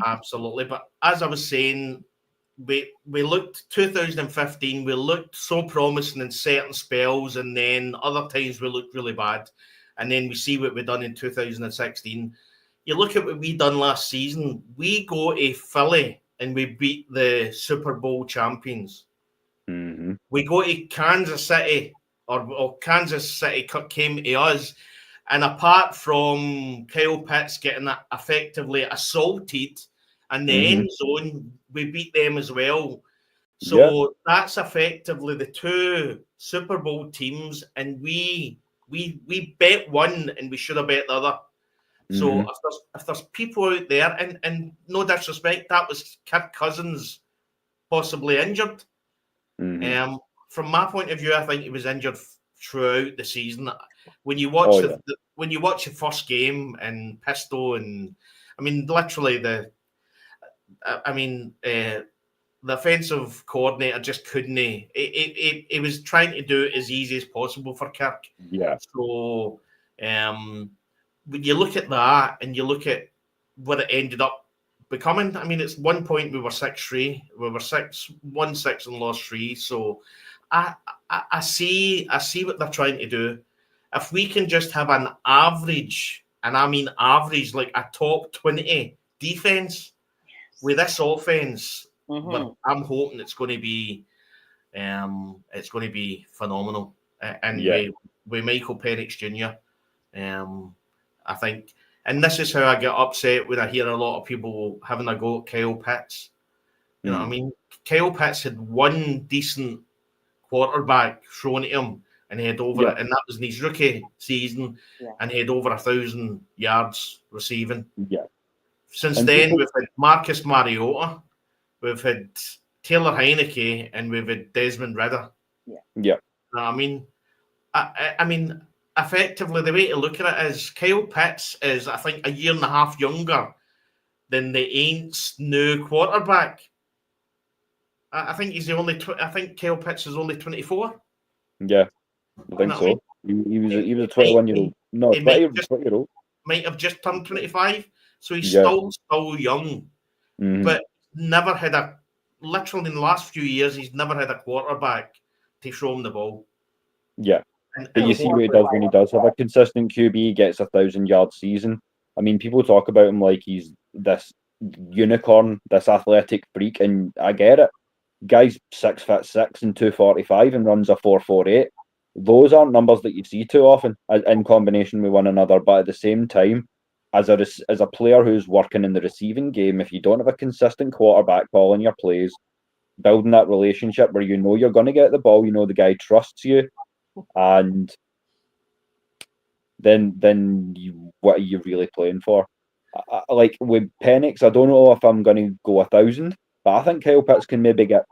Absolutely. But as I was saying, we looked 2015. We looked so promising in certain spells, and then other times we looked really bad. And then we see what we've done in 2016. You look at what we done last season. We go to Philly and we beat the Super Bowl champions. Mm-hmm. We go to Kansas City, or Kansas City came to us. And apart from Kyle Pitts getting effectively assaulted in the end zone, we beat them as well. So that's effectively the two Super Bowl teams, and we bet one and we should have bet the other. So if there's people out there, and no disrespect, that was Kirk Cousins possibly injured. From my point of view, I think he was injured throughout the season. When you watch when you watch the first game in Pistol, and I mean literally the offensive coordinator just couldn't. He was trying to do it as easy as possible for Kirk. Yeah. So when you look at that and you look at what it ended up becoming, I mean, it's 1 point we were 6-3. We were 1-6 and lost 3. So I see what they're trying to do. If we can just have an average, and I mean average, like a top 20 defense with this offense, but I'm hoping it's going to be phenomenal. And with Michael Penix Jr., I think, and this is how I get upset when I hear a lot of people having a go at Kyle Pitts. You know what I mean? Kyle Pitts had one decent quarterback thrown at him, and he had over it, and that was in his rookie season, and he had over 1,000 yards receiving. Yeah. Since then, we've had Marcus Mariota, we've had Taylor Heineke, and we've had Desmond Ridder. Yeah. I mean, effectively, the way to look at it is Kyle Pitts is, I think, a year and a half younger than the Aints' new quarterback. I think he's the only. I think Kyle Pitts is only 24. Yeah, I think so. He was a 21-year-old. No, 20-year-old. Might have just turned 25, so he's still young. But never had literally in the last few years, he's never had a quarterback to throw him the ball. Yeah. But you see what he does when he does have a consistent QB, he gets 1,000-yard season. I mean, people talk about him like he's this unicorn, this athletic freak, and I get it. Guy's 6'6" and 245 and runs a 4.48. those aren't numbers that you see too often in combination with one another. But at the same time, as a player who's working in the receiving game, if you don't have a consistent quarterback calling your plays, building that relationship where you know you're going to get the ball, you know the guy trusts you, and then what are you really playing for? Like with Penix, I don't know if I'm going to go 1,000, but I think Kyle Pitts can maybe get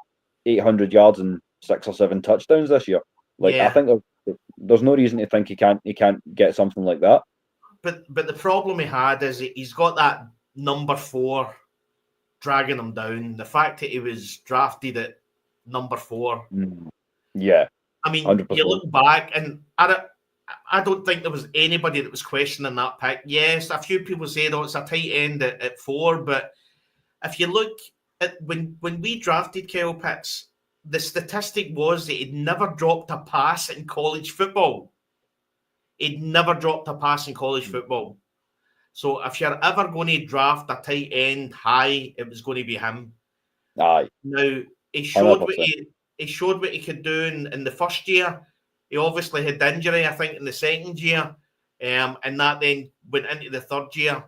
800 yards and 6 or 7 touchdowns this year. Like I think there's no reason to think he can't get something like that. But the problem he had is he's got that number 4 dragging him down. The fact that he was drafted at number 4. Yeah. I mean, 100%. you look back, and I don't think there was anybody that was questioning that pick. Yes, a few people said, "Oh, it's a tight end at 4," but if you look at when we drafted Kyle Pitts, the statistic was that he'd never dropped a pass in college football. He'd never dropped a pass in college football. So if you're ever going to draft a tight end high, it was going to be him. Aye. Now, he showed 100%. what he could do in the first year. He obviously had injury, I think, in the second year. And that then went into the third year.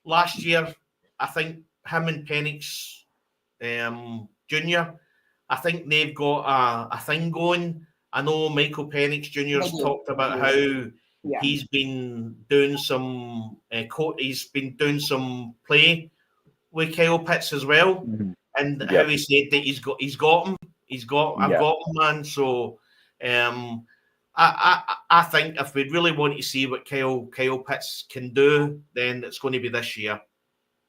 Last year, I think him and Penix Jr., I think they've got a thing going. I know Michael Penix Jr.'s talked about how he's been doing some play with Kyle Pitts as well, and how he said that he's got him. I've got him, man. So, I think if we really want to see what Kyle Pitts can do, then it's going to be this year.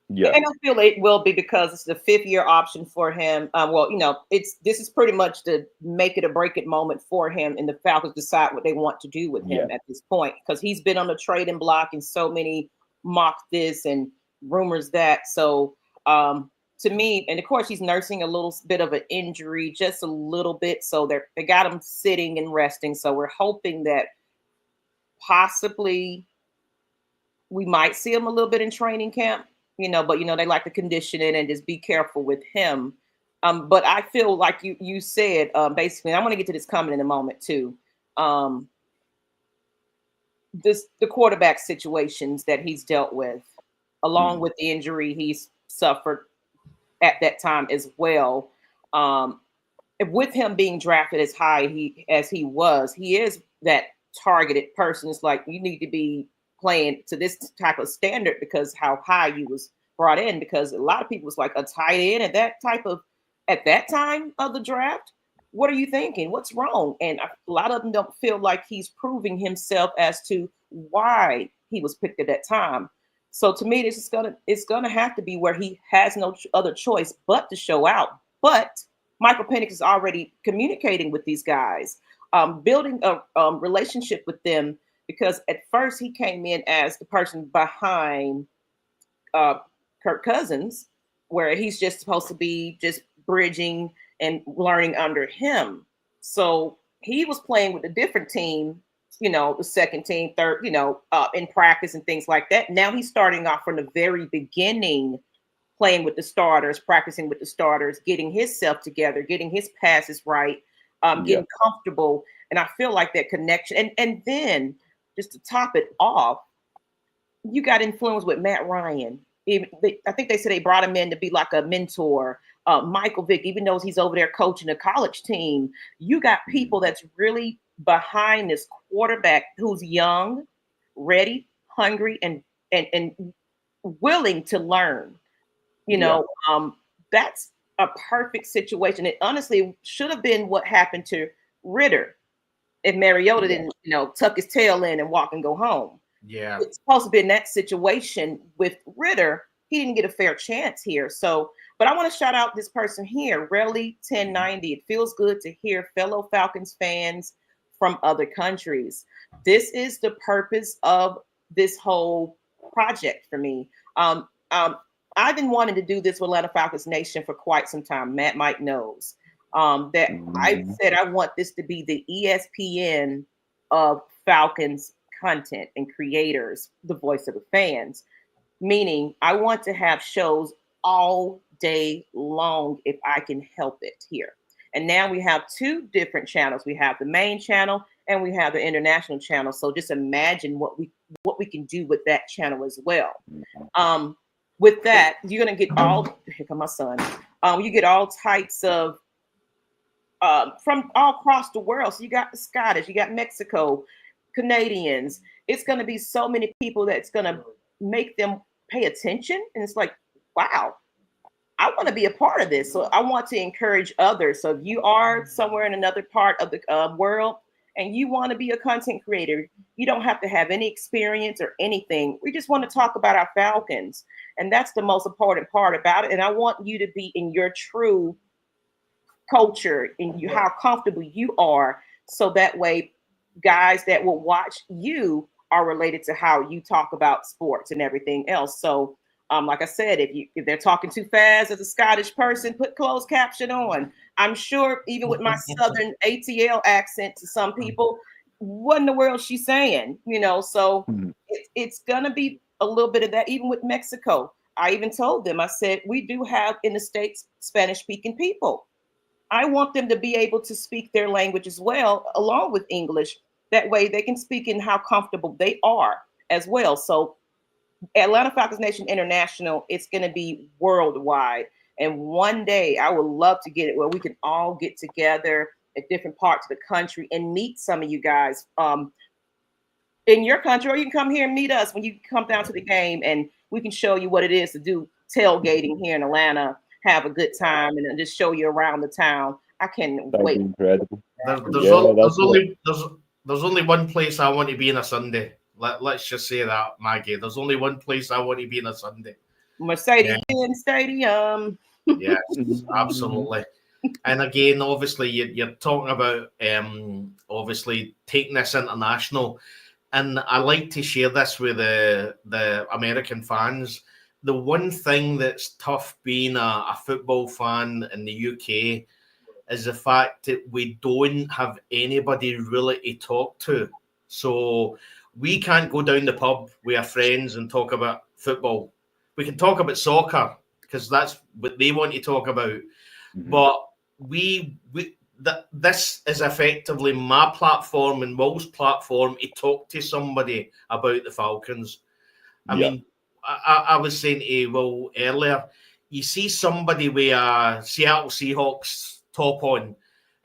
Yeah, and I feel it will be because it's the 5th-year option for him. Well, this is pretty much the make it or break it moment for him, and the Falcons decide what they want to do with him at this point, because he's been on the trading block and so many mock this and rumors that. So to me, and of course he's nursing a little bit of an injury, just a little bit. So they got him sitting and resting. So we're hoping that possibly we might see him a little bit in training camp. But they like to condition it and just be careful with him. But I feel like you said, basically, I want to get to this comment in a moment too. The quarterback situations that he's dealt with, along with the injury he's suffered at that time as well. With him being drafted as high as he was, he is that targeted person. It's like you need to be playing to this type of standard because how high you was brought in, because a lot of people was like a tight end at that time of the draft. What are you thinking? What's wrong? And a lot of them don't feel like he's proving himself as to why he was picked at that time. So to me, it's gonna have to be where he has no other choice but to show out. But Michael Penix is already communicating with these guys, building a relationship with them. Because at first he came in as the person behind Kirk Cousins, where he's just supposed to be just bridging and learning under him. So he was playing with a different team, the second team, third, in practice and things like that. Now he's starting off from the very beginning, playing with the starters, practicing with the starters, getting himself together, getting his passes right, getting comfortable. And I feel like that connection. And then just to top it off, you got influence with Matt Ryan. I think they said they brought him in to be like a mentor. Michael Vick, even though he's over there coaching a college team, you got people that's really behind this quarterback who's young, ready, hungry, and willing to learn. That's a perfect situation. It honestly should have been what happened to Ritter if Mariota didn't, tuck his tail in and walk and go home. Yeah. It's supposed to be in that situation with Ritter. He didn't get a fair chance here. So, but I want to shout out this person here, Rally 1090. It feels good to hear fellow Falcons fans from other countries. This is the purpose of this whole project for me. I've been wanting to do this with Atlanta Falcons Nation for quite some time. Matt Mike knows. That I said I want this to be the ESPN of Falcons content and creators, the voice of the fans, meaning I want to have shows all day long if I can help it here. And now we have 2 different channels. We have the main channel and we have the international channel. So just imagine what we can do with that channel as well. With that, you're gonna get all, here come my son. You get all types of from all across the world. So you got the Scottish, you got Mexico, Canadians. It's gonna be so many people that's gonna make them pay attention. And it's like, wow, I want to be a part of this. So I want to encourage others. So if you are somewhere in another part of the world and you want to be a content creator, you don't have to have any experience or anything. We just want to talk about our Falcons. And that's the most important part about it. And I want you to be in your true culture and you, how comfortable you are. So that way, guys that will watch you are related to how you talk about sports and everything else. So like I said, if they're talking too fast as a Scottish person, put closed caption on. I'm sure even with my Southern ATL accent to some people, what in the world she's saying? You know, so it's gonna be a little bit of that. Even with Mexico, I even told them, I said, we do have in the States Spanish-speaking people. I want them to be able to speak their language as well, along with English. That way they can speak in how comfortable they are as well. So Atlanta Falcons Nation International, it's going to be worldwide. And one day I would love to get it where we can all get together at different parts of the country and meet some of you guys in your country, or you can come here and meet us when you come down to the game and we can show you what it is to do tailgating here in Atlanta, have a good time and just show you around the town. I can't wait. Incredible. There's only one place I want to be on a Sunday. Let's just say that, Maggie. There's only one place I want to be on a Sunday. Mercedes-Benz Stadium. Yes, absolutely. And again, obviously, you're talking about obviously taking this international. And I like to share this with the American fans. The one thing that's tough being a football fan in the UK is the fact that we don't have anybody really to talk to. So we can't go down the pub with our friends and talk about football. We can talk about soccer because that's what they want to talk about. But this is effectively my platform and Will's platform to talk to somebody about the Falcons. I mean, I was saying to Will earlier, you see somebody with a Seattle Seahawks top on,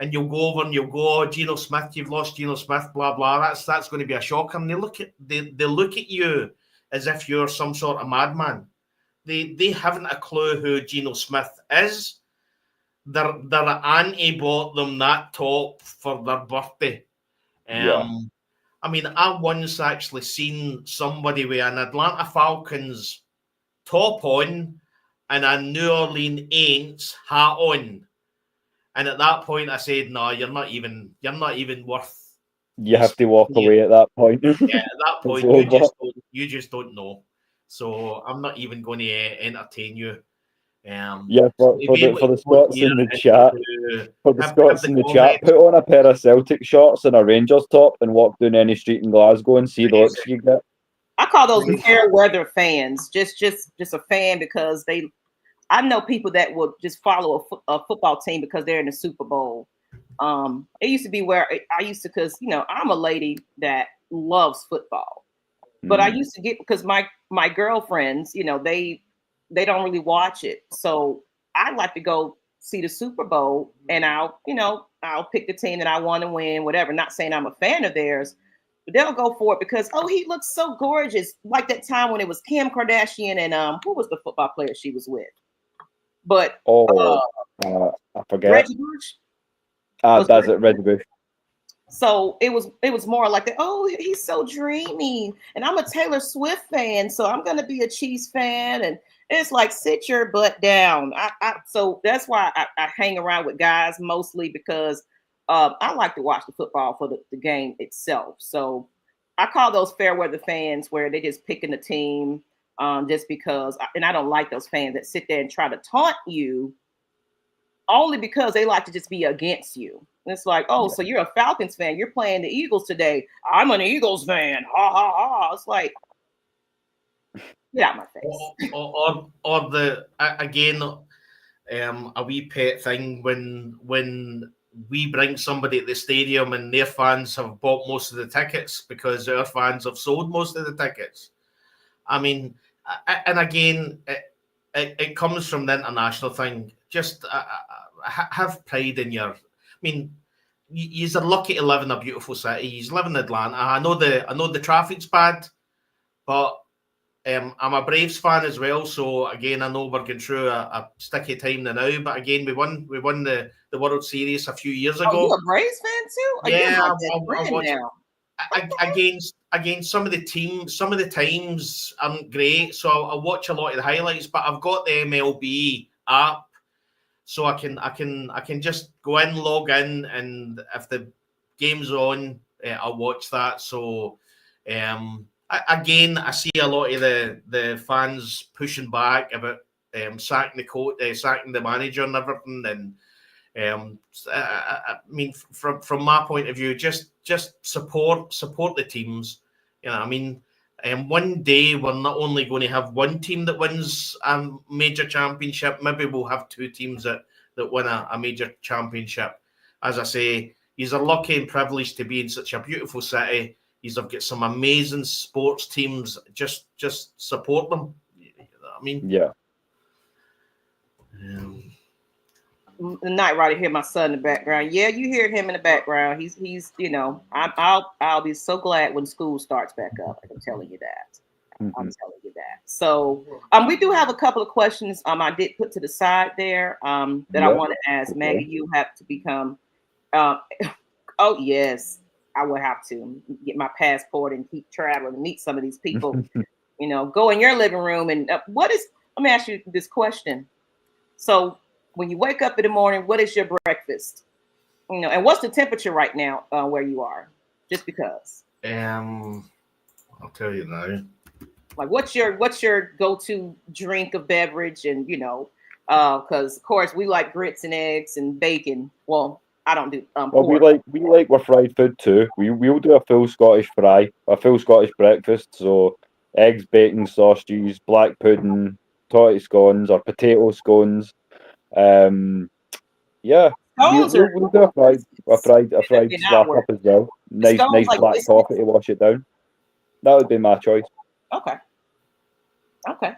and you'll go over and you'll go, oh, Geno Smith, you've lost Geno Smith, blah, blah. That's going to be a shocker. And they look at you as if you're some sort of madman. They haven't a clue who Geno Smith is. Their auntie bought them that top for their birthday. I mean, I once actually seen somebody with an Atlanta Falcons top on and a New Orleans Saints hat on. And at that point, I said, "No, you're not even worth." You have to walk away at that point. Yeah, at that point, you just don't know. So I'm not even going to entertain you. For the Scots in the chat, put on a pair of Celtic shorts and a Rangers top and walk down any street in Glasgow and see the looks you get. I call those fair weather fans. Just a fan because I know people that will just follow a football team because they're in the Super Bowl. It used to be where I used to, because I'm a lady that loves football, but I used to get, because my girlfriends, they don't really watch it. So I like to go see the Super Bowl and I'll pick the team that I want to win, whatever. Not saying I'm a fan of theirs, but they'll go for it because, oh, he looks so gorgeous. Like that time when it was Kim Kardashian and who was the football player she was with? But I forget. Reggie Bush. That's it, Reggie Bush. So it was more like that. Oh, he's so dreamy, and I'm a Taylor Swift fan, so I'm gonna be a Chiefs fan, and it's like, sit your butt down. So that's why I hang around with guys mostly, because I like to watch the football for the game itself. So I call those fair weather fans, where they just picking the team just because. And I don't like those fans that sit there and try to taunt you only because they like to just be against you. And it's like, oh, so you're a Falcons fan. You're playing the Eagles today. I'm an Eagles fan. Ha, ha, ha. It's like, get out my face. Or the again, a wee pet thing when we bring somebody at the stadium and their fans have bought most of the tickets because our fans have sold most of the tickets. I mean, and again, it comes from the international thing. Just have pride in your. I mean, you're lucky to live in a beautiful city. You live in Atlanta. I know the traffic's bad, but I'm a Braves fan as well. So again, I know we're going through a sticky time now. But again, we won the World Series a few years ago. Oh, you're a Braves fan too? Yeah, I'm now. Against some of the teams, some of the times aren't great, so I'll watch a lot of the highlights. But I've got the MLB app, so I can just go in, log in, and if the game's on, I'll watch that. So, again, I see a lot of the fans pushing back about sacking the manager and everything, and I mean, from my point of view, just support the teams. You know, I mean, one day we're not only going to have one team that wins a major championship. Maybe we'll have two teams that win a major championship. As I say, you're lucky and privileged to be in such a beautiful city. You've got some amazing sports teams. Just support them. I mean, yeah. Not right here, my son in the background. Yeah, you hear him in the background. He's you know, I'll be so glad when school starts back up. I'm telling you that. I'm telling you that. So we do have a couple of questions I did put to the side there that I want to ask. Maggie, you have to become oh yes, I will have to get my passport and keep traveling and meet some of these people. You know, go in your living room and let me ask you this question. So when you wake up in the morning, what is your breakfast? You know, and what's the temperature right now where you are? Just because. I'll tell you now. Like, what's your go-to drink of beverage? And you know, because of course we like grits and eggs and bacon. Well, I don't do. Well, we like our fried food too. We'll do a full Scottish breakfast. So eggs, bacon, sausages, black pudding, totty scones or potato scones. Yeah, we'll do a fried slap up as well. Nice like black coffee to wash it down. That would be my choice. Okay.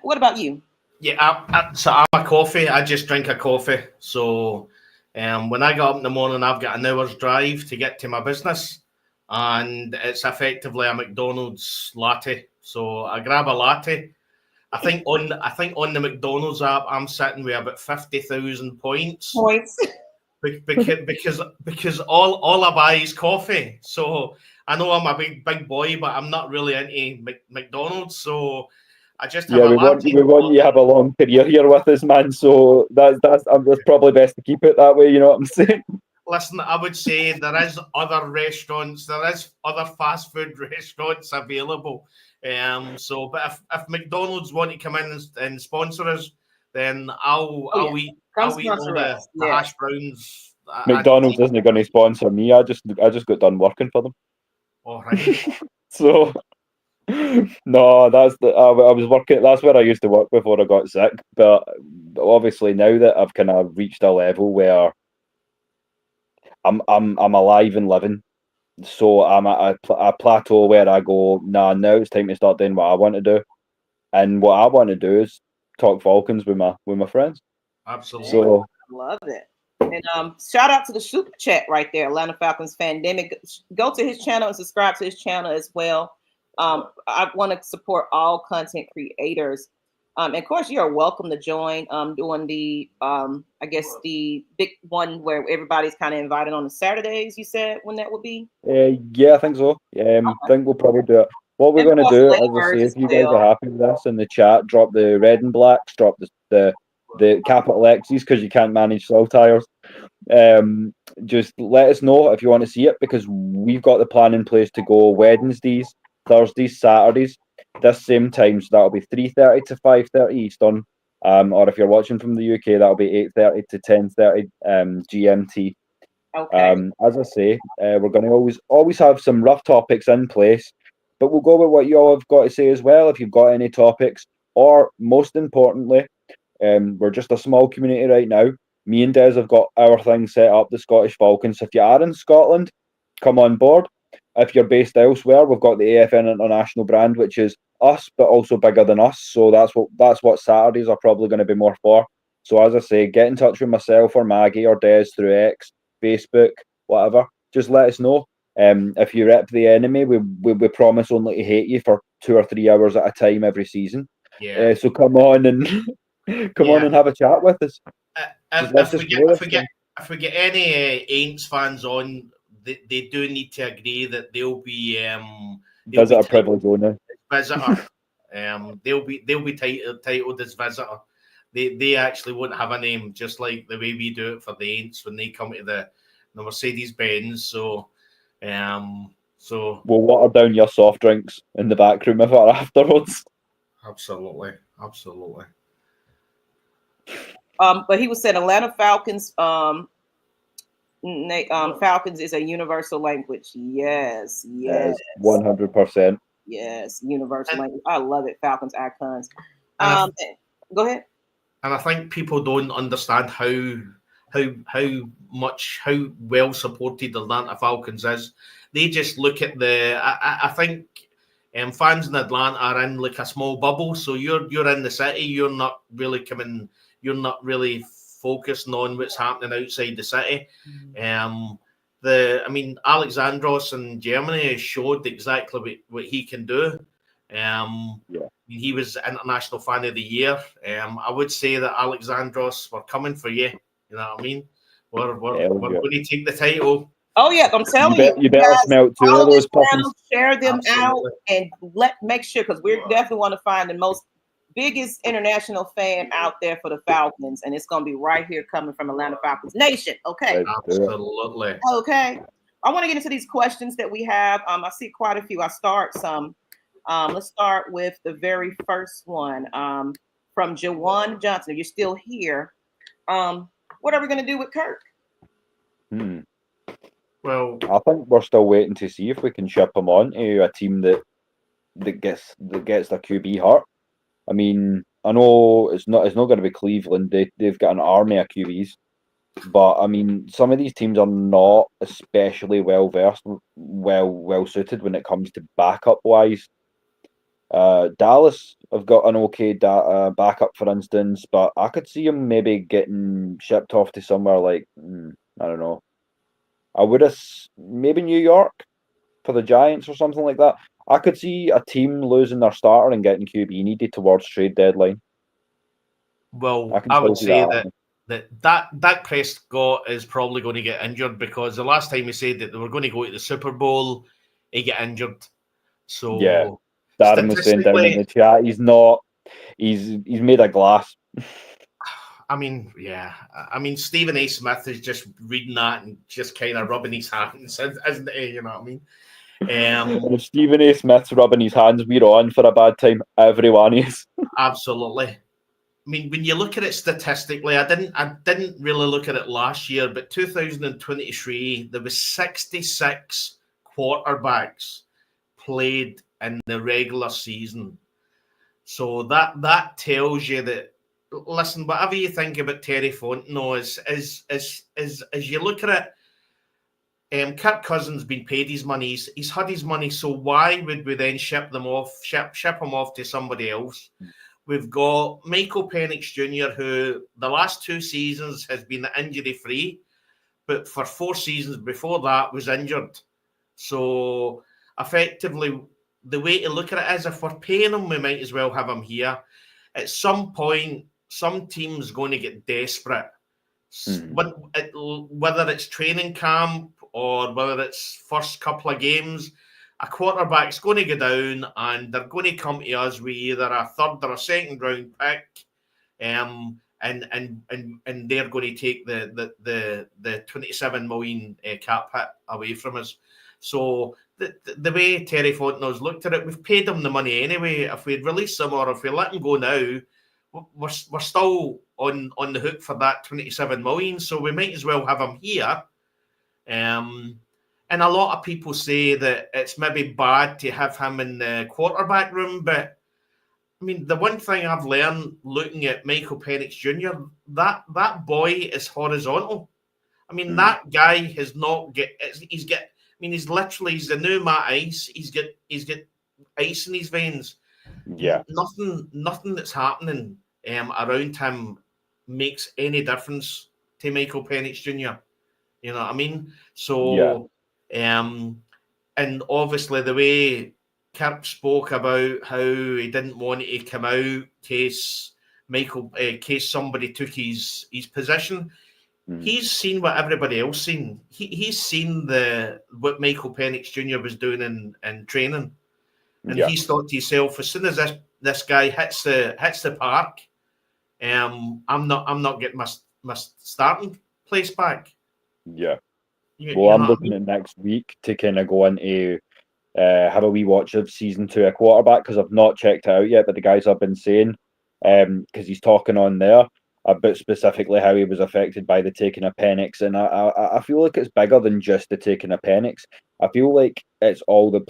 What about you? Yeah, so I'm a coffee. I just drink a coffee. So when I get up in the morning, I've got an hour's drive to get to my business, and it's effectively a McDonald's latte. So I grab a latte. I think on the McDonald's app, I'm sitting with about 50,000 points. Because all I buy is coffee. So I know I'm a big boy, but I'm not really into McDonald's. So I just have we want you to have a long career here with us, man. So that's probably best to keep it that way. You know what I'm saying? Listen, I would say there is other restaurants, there is other fast food restaurants available. But if McDonald's want to come in and sponsor us, then I'll eat all the hash browns. McDonald's isn't going to sponsor me. I just got done working for them. All right. So no, I was working. That's where I used to work before I got sick. But obviously now that I've kind of reached a level where I'm alive and living. So I'm at a plateau where I go, now it's time to start doing what I want to do. And what I want to do is talk Falcons with my friends. Absolutely. So I love it. And shout out to the super chat right there, Atlanta Falcons Fandemic. Go to his channel and subscribe to his channel as well. I want to support all content creators. And of course, you are welcome to join doing the I guess the big one where everybody's kind of invited on the Saturdays. You said when that would be? Yeah, I think so. I think we'll probably do it. What we're going to do, as I say, if you guys are happy with this in the chat, drop the red and blacks, drop the capital X's because you can't manage cell tires. Just let us know if you want to see it because we've got the plan in place to go Wednesdays, Thursdays, Saturdays, this same time. So that'll be 3:30 to 5:30 Eastern. Or if you're watching from the UK, that'll be 8:30 to 10:30 GMT. Okay. As I say, we're going to always have some rough topics in place, but we'll go with what you all have got to say as well. If you've got any topics, or most importantly, we're just a small community right now. Me and Des have got our thing set up, the Scottish Falcons. If you are in Scotland, come on board. If you're based elsewhere, we've got the AFN International brand, which is us, but also bigger than us. So that's what Saturdays are probably going to be more for. So as I say, get in touch with myself or Maggie or Des through X, Facebook, whatever. Just let us know. If you rep the enemy, we promise only to hate you for 2 or 3 hours at a time every season. Yeah. So come on and on and have a chat with us. If we get any Aints fans on, they do need to agree that they'll be visitor privilege owner. Visitor. They'll be titled as visitor. They actually won't have a name, just like the way we do it for the Aints when they come to the Mercedes Benz. So we'll water down your soft drinks in the back room of our afterwards. Absolutely. But he was saying Atlanta Falcons. Falcons is a universal language. Yes, 100%. Yes, universal language. I love it. Falcons icons. Go ahead. And I think people don't understand how well supported the Atlanta Falcons is. They just look at I think fans in Atlanta are in like a small bubble. So you're in the city. You're not really focusing on what's happening outside the city. Alexandros in Germany showed exactly what he can do. He was International Fan of the Year. I would say that Alexandros, we're coming for you. You know what I mean? We're going to take the title. Oh yeah, I'm telling you. You better smell 2 of those puppies. Share them out and make sure, because we definitely want to find the most biggest international fan out there for the Falcons, and it's going to be right here coming from Atlanta Falcons Nation. Okay. Absolutely. Okay. I want to get into these questions that we have. I see quite a few. I start some. Let's start with the very first one from Jawan Johnson. If you're still here, what are we going to do with Kirk? Well, I think we're still waiting to see if we can ship him on to a team that gets their QB hurt. I mean, I know it's not going to be Cleveland. They've got an army of QBs, but I mean, some of these teams are not especially well versed, well suited when it comes to backup wise. Dallas have got an okay backup, for instance, but I could see him maybe getting shipped off to somewhere like I don't know. I would have maybe New York for the Giants or something like that. I could see a team losing their starter and getting QB needed towards trade deadline. Well, I would say that Dak Prescott is probably going to get injured, because the last time he said that they were going to go to the Super Bowl, he got injured. So yeah, Darren was saying down in the chat, he's not. He's made of glass. I mean, yeah. I mean, Stephen A. Smith is just reading that and just kind of rubbing his hands, isn't he? You know what I mean? If Stephen A. Smith's rubbing his hands, we're on for a bad time. Everyone is. Absolutely. I mean, when you look at it statistically, I didn't really look at it last year, but 2023 there was 66 quarterbacks played in the regular season. So that tells you that. Listen, whatever you think about Terry Fontenot, as you look at it, Kirk Cousins been paid his money. He's had his money. So why would we then ship him off to somebody else? We've got Michael Penix Jr., who the last 2 seasons has been injury free, but for 4 seasons before that was injured. So effectively, the way to look at it is, if we're paying him, we might as well have him here. At some point, some team's going to get desperate. But whether it's training camp or whether it's first couple of games, a quarterback's going to go down and they're going to come to us with either a third or a second round pick, and they're going to take the 27 million cap hit away from us. So the way Terry Fontenot's looked at it, we've paid him the money anyway. If we release him or if we let him go now, we're still on the hook for that 27 million. So we might as well have him here. And a lot of people say that it's maybe bad to have him in the quarterback room, but I mean, the one thing I've learned looking at Michael Penix Jr., that boy is horizontal. I mean, that guy has not get. He's get. I mean, he's the new Matt Ice. He's got ice in his veins. Yeah. Nothing that's happening around him makes any difference to Michael Penix Jr. You know what I mean? So, and obviously the way Kirk spoke about how he didn't want to come out case somebody took his position. He's seen what everybody else seen. He's seen what Michael Penix Jr. was doing in training, and he's thought to himself, as soon as this guy hits the park, I'm not getting my starting place back. Yeah. Well, I'm looking at next week to kind of go into have a wee watch of season 2 of quarterback, because I've not checked it out yet, but the guys have been saying, because he's talking on there about specifically how he was affected by the taking of Penix, and I feel like it's bigger than just the taking of Penix. I feel like it's all the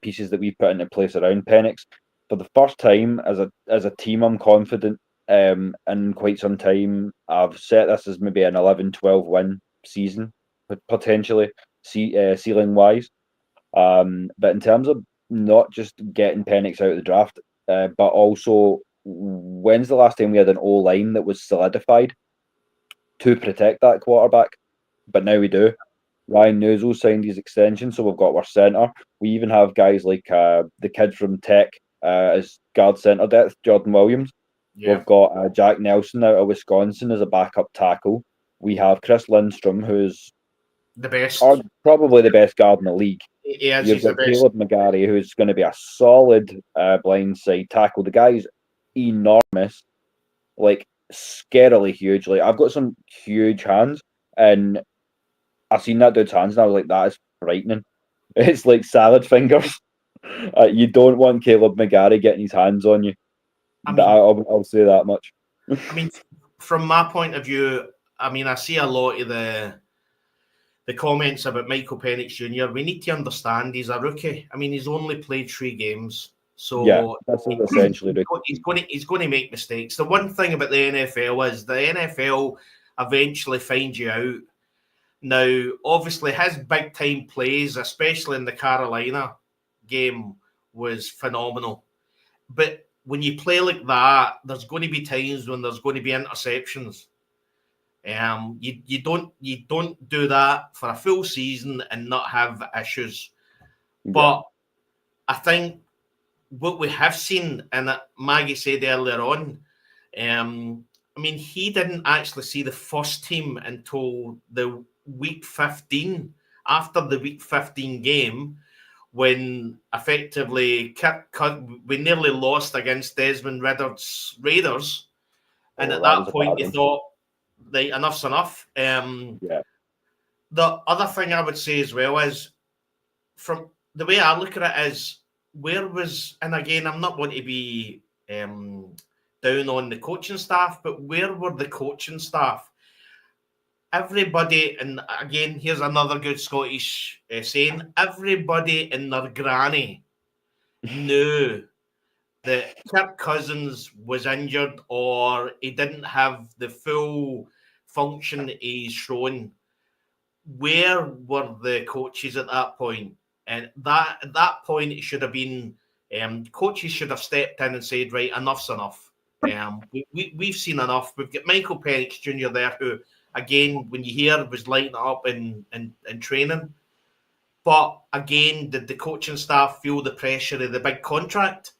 pieces that we put into place around Penix. For the first time as a team, I'm confident in quite some time. I've set this as maybe an 11-12 win season, potentially ceiling wise. But in terms of not just getting Penix out of the draft, but also, when's the last time we had an O-line that was solidified to protect that quarterback? But now we do. Ryan Newsel signed his extension, so we've got our centre. We even have guys like the kid from Tech as guard centre depth, Jordan Williams. Yeah. We've got Jack Nelson out of Wisconsin as a backup tackle. We have Chris Lindstrom, who's the best, probably the best guard in the league. Yeah, you've got Caleb McGarry, who's going to be a solid blindside tackle. The guy's enormous, like scarily huge. Like, I've got some huge hands, and I've seen that dude's hands, and I was like, that is frightening. It's like salad fingers. You don't want Caleb McGarry getting his hands on you. I mean, I'll say that much. I mean, from my point of view, I mean, I see a lot of the comments about Michael Penix Jr. We need to understand he's a rookie. I mean, he's only played 3 games, so yeah, that's essentially he's going to make mistakes. The one thing about the NFL is the NFL eventually finds you out. Now, obviously, his big time plays, especially in the Carolina game, was phenomenal. But when you play like that, there's going to be times when there's going to be interceptions. You don't do that for a full season and not have issues. Yeah. But I think what we have seen, and Maggie said earlier on, I mean, he didn't actually see the first team until the week 15, after the week 15 game, when effectively we nearly lost against Desmond Ridder's Raiders. And at that point, you thought, like, enough's enough. Yeah. The other thing I would say as well is, from the way I look at it, is and again, I'm not going to be down on the coaching staff, but where were the coaching staff? Everybody, and again, here's another good Scottish saying, everybody in their granny knew that Kirk Cousins was injured or he didn't have the full function he's shown. Where were the coaches at that point? And at that point, it should have been, coaches should have stepped in and said, right, enough's enough. We've seen enough. We've got Michael Penix Jr. there, who, again, when you hear, was lighting up in training. But again, did the coaching staff feel the pressure of the big contract?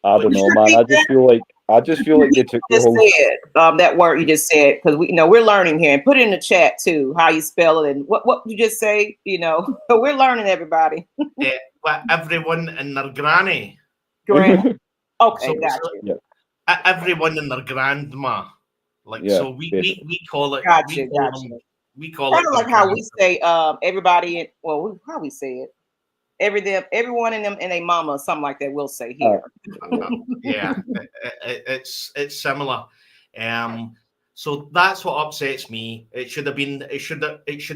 I don't know, man. I just feel like they took the whole. That word you just said, because we're learning here, and put it in the chat too how you spell it and what you just say. We're learning, everybody. Well, everyone in their granny. Okay, gotcha. Yeah. Everyone in their grandma. Like, yeah, so we call it. Gotcha. We call kind it of like how we say everybody. How we say it. Everyone in them and a mama, something like that. We'll say here. Yeah, it's similar. So that's what upsets me. It should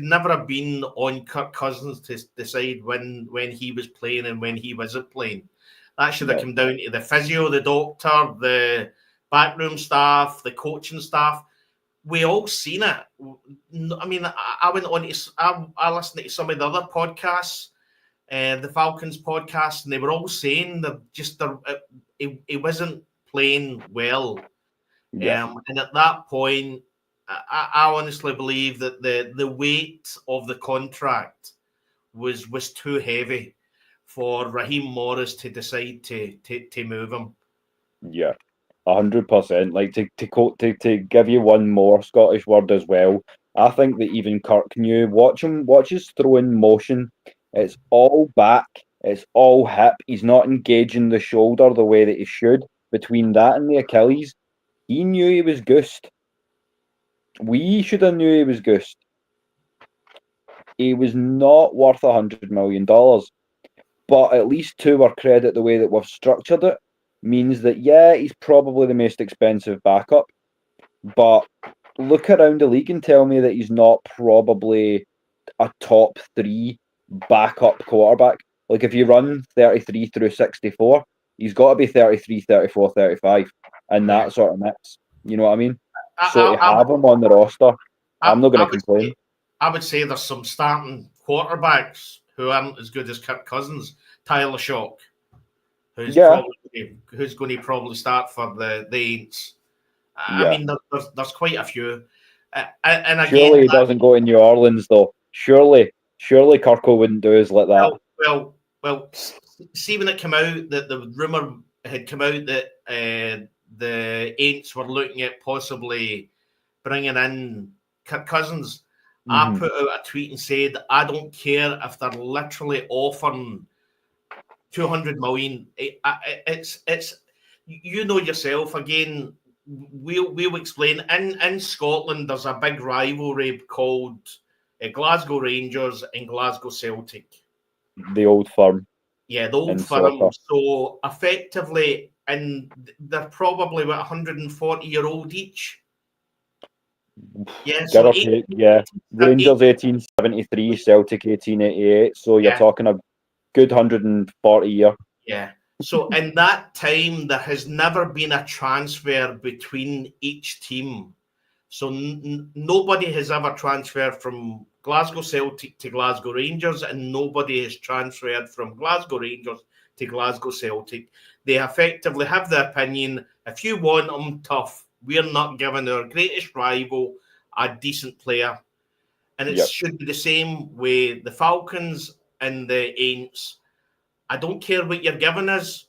never have been on Kirk Cousins to decide when he was playing and when he wasn't playing. That should have come down to the physio, the doctor, the backroom staff, the coaching staff. We all seen it. I mean, I went on to, I listened to some of the other podcasts, the Falcons podcast, and they were all saying that he wasn't playing well. And at that point, I honestly believe that the weight of the contract was too heavy for Raheem Morris to decide to move him. Yeah, 100%. Like to give you one more Scottish word as well. I think that even Kirk knew. Watch his throwing motion. It's all back. It's all hip. He's not engaging the shoulder the way that he should. Between that and the Achilles, he knew he was goosed. We should have knew he was goosed. He was not worth $100 million. But at least to our credit, the way that we've structured it means that, yeah, he's probably the most expensive backup. But look around the league and tell me that he's not probably a top 3 backup quarterback. Like if you run 33 through 64, he's got to be 33, 34, 35, and that sort of mix. You know what I mean? So to have him on the roster, I'm not going to complain. I would say there's some starting quarterbacks who aren't as good as Kirk Cousins. Tyler Shock, who's going to probably start for the Aints. I mean, there's quite a few. And again, surely he doesn't go to New Orleans, though. Surely Kirko wouldn't do us like that. Well. See, when it came out that the rumor had come out that the Aints were looking at possibly bringing in Kirk Cousins, I put out a tweet and said, I don't care if they're literally offering $200 million. It's you know yourself. Again, we'll explain. In Scotland, there's a big rivalry called Glasgow Rangers and Glasgow Celtic. The old firm. Yeah, the old firm. So effectively, and they're probably about 140-year-old each. Yeah, so Rangers 1873, Celtic 1888. So you're talking a good 140 year. Yeah. So in that time, there has never been a transfer between each team. So nobody has ever transferred from Glasgow Celtic to Glasgow Rangers, and nobody has transferred from Glasgow Rangers to Glasgow Celtic. They effectively have the opinion, if you want them tough, we're not giving our greatest rival a decent player. And it should be the same with the Falcons and the Aints. I don't care what you're giving us.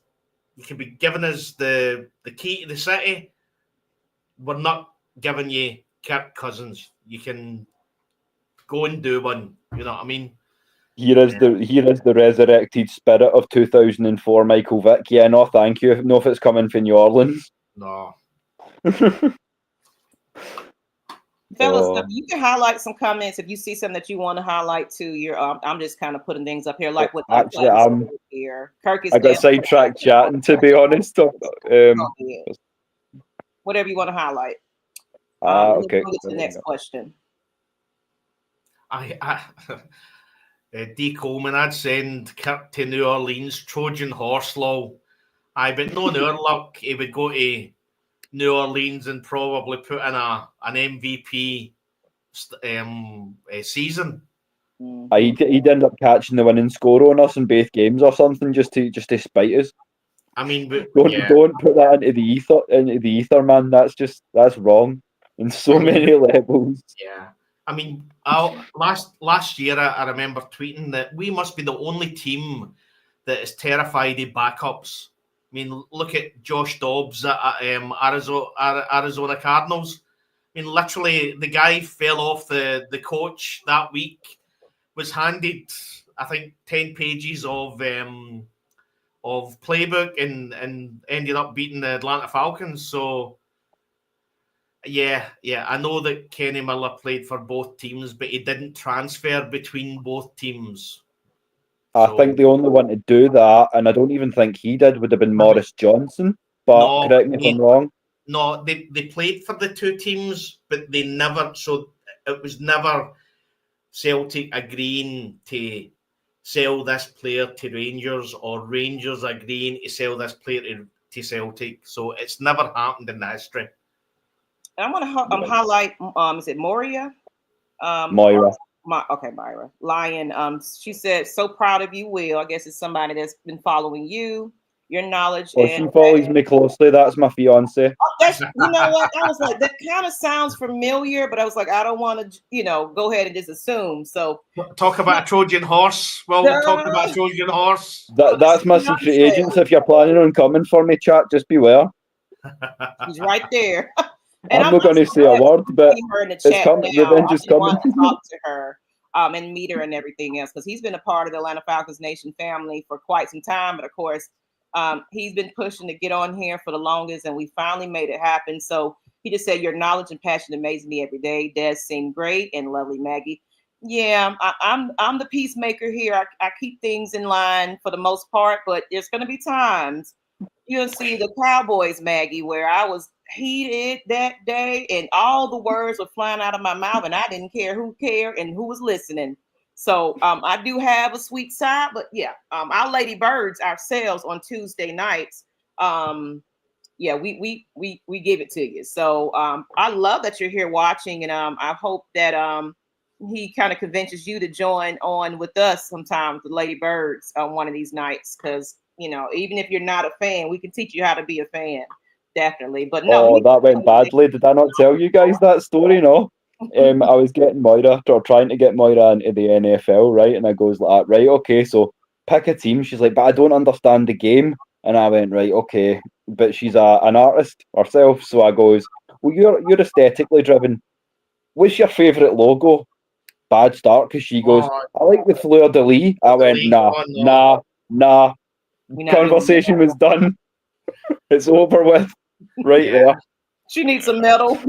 You can be giving us the key to the city. We're not giving you Kirk Cousins. You can go and do one. You know what I mean? Here is the resurrected spirit of 2004 Michael Vick. Yeah, no, thank you. No, if it's coming from New Orleans. No. Fellas, you can highlight some comments if you see something that you want to highlight to your. I'm just kind of putting things up here, like what actually here. Kirk is. I got sidetracked chatting, to be honest. Whatever you want to highlight. Okay. Let's go to the next question. D. Coleman, I'd send Kirk to New Orleans, Trojan horse law. But no, in our luck, he would go to New Orleans and probably put in an MVP season. He'd end up catching the winning score on us in both games or something, just to spite us. I mean, don't put that into the ether, man. That's wrong in so many levels. Yeah. I mean, last year I remember tweeting that we must be the only team that is terrified of backups. I mean, look at Josh Dobbs at Arizona Cardinals. I mean, literally, the guy fell off the coach that week, was handed, I think, 10 pages of playbook and ended up beating the Atlanta Falcons. So, yeah, I know that Kenny Miller played for both teams, but he didn't transfer between both teams. I think the only one to do that, and I don't even think he did, would have been Morris Johnson. But correct me if I'm wrong. No, they played for the two teams, but they never. So it was never Celtic agreeing to sell this player to Rangers or Rangers agreeing to sell this player to Celtic. So it's never happened in the history. I want to highlight, is it Moria? Moira. Myra. Lion, she said, so proud of you, Will. I guess it's somebody that's been following you, your knowledge. Oh, she follows me closely. That's my fiance. You know what? I was like, that kind of sounds familiar, but I was like, I don't want to, go ahead and just assume. So talk about a Trojan horse. Well, talk about a Trojan horse. That's my secret agent. So if you're planning on coming for me, chat, just beware. He's right there. And I'm not going to say a word, but it's coming. Revenge is coming. To talk to her and meet her and everything else, because he's been a part of the Atlanta Falcons Nation family for quite some time. But of course, he's been pushing to get on here for the longest, and we finally made it happen. So he just said, your knowledge and passion amaze me every day. Des seemed great, and lovely Maggie. Yeah, I'm the peacemaker here. I keep things in line for the most part, but there's going to be times you'll see the Cowboys, Maggie, where I was heated that day and all the words were flying out of my mouth and I didn't care who cared and who was listening. So I do have a sweet side, but yeah, our Lady Birds ourselves on Tuesday nights. Yeah, we give it to you. So I love that you're here watching, and I hope that he kind of convinces you to join on with us sometime with Lady Birds on one of these nights, because even if you're not a fan, we can teach you how to be a fan. Definitely. But no, that went badly. Did I not tell you guys that story? No. I was getting Moira, or trying to get Moira into the NFL, right? And I goes like, right, okay, so pick a team. She's like, but I don't understand the game. And I went, right, okay. But she's an artist herself, so I goes, well, you're aesthetically driven. What's your favourite logo? Bad start, because she goes, I like the fleur de lis. I went, nah. Conversation was done. It's over with. Right there. She needs a medal.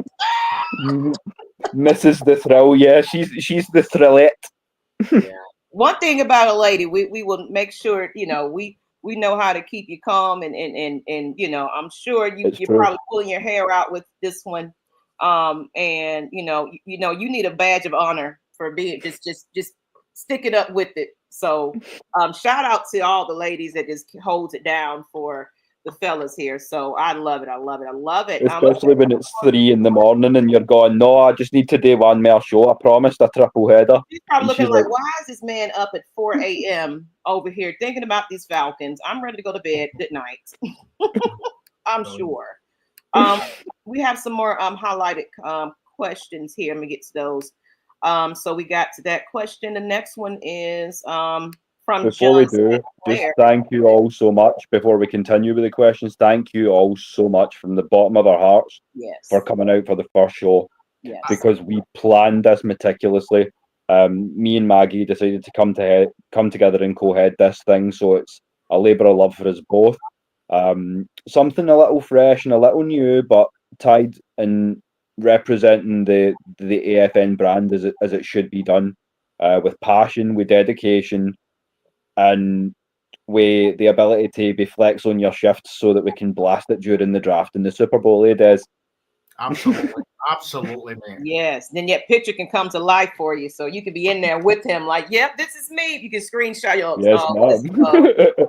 Mrs. the Thrill, yeah, she's the thrillette. Yeah. One thing about a lady, we will make sure we know how to keep you calm, and I'm sure you're probably pulling your hair out with this one, and you need a badge of honor for being just stick it up with it. So shout out to all the ladies that just holds it down for the fellas here. So I love it. Especially when it's 3 a.m. and you're going, no, I just need to do one more show. I promised a triple header. She's probably looking like, why is this man up at 4 a.m. over here thinking about these Falcons? I'm ready to go to bed. Good night. I'm sure. We have some more highlighted questions here. Let me get to those. So we got to that question. The next one is before we do, just thank you all so much. Before we continue with the questions, thank you all so much from the bottom of our hearts for coming out for the first show. Yes. Because we planned this meticulously. Me and Maggie decided to come together and co-head this thing, so it's a labour of love for us both. Something a little fresh and a little new, but tied in representing the AFN brand as it should be done, with passion, with dedication, and with the ability to be flex on your shifts so that we can blast it during the draft and the Super Bowl, Des. Absolutely, man. Yes, then that picture can come to life for you, so you can be in there with him, like, yep, this is me. You can screenshot your Photoshop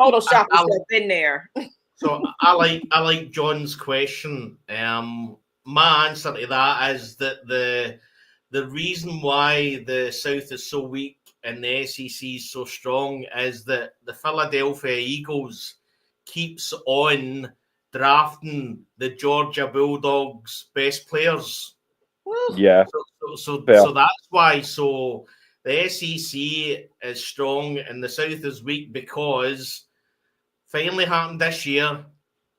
yourself in there. So I like John's question. My answer to that is that the reason why the South is so weak and the SEC is so strong is that the Philadelphia Eagles keeps on drafting the Georgia Bulldogs' best players. Yeah. So that's why. So the SEC is strong and the South is weak, because finally happened this year,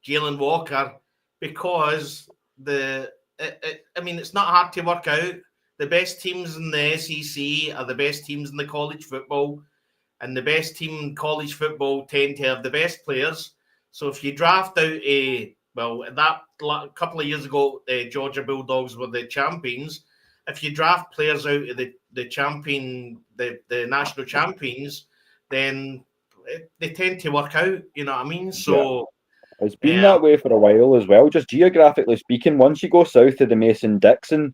Jalen Walker, because it's not hard to work out. The best teams in the SEC are the best teams in the college football, and the best team in college football tend to have the best players. So if you draft out a couple of years ago, the Georgia Bulldogs were the champions. If you draft players out of the champion, the national champions, then they tend to work out. You know what I mean? So it's been that way for a while as well. Just geographically speaking, once you go south of the Mason-Dixon,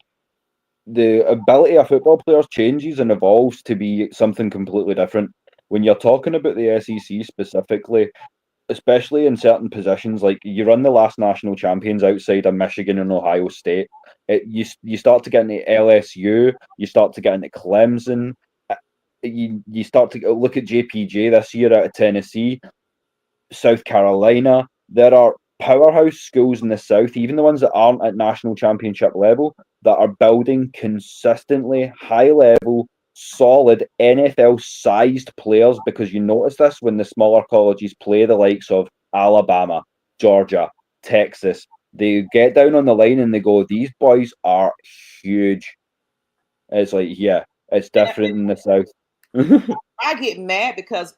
the ability of football players changes and evolves to be something completely different. When you're talking about the SEC specifically, especially in certain positions, like you run the last national champions outside of Michigan and Ohio State, you start to get into LSU, you start to get into Clemson, you start to look at JPJ this year out of Tennessee, South Carolina. There are powerhouse schools in the South, even the ones that aren't at national championship level, that are building consistently high level, solid NFL sized players, because you notice this when the smaller colleges play the likes of Alabama, Georgia, Texas. They get down on the line and they go, these boys are huge. It's like, yeah, it's different in the South. I get mad because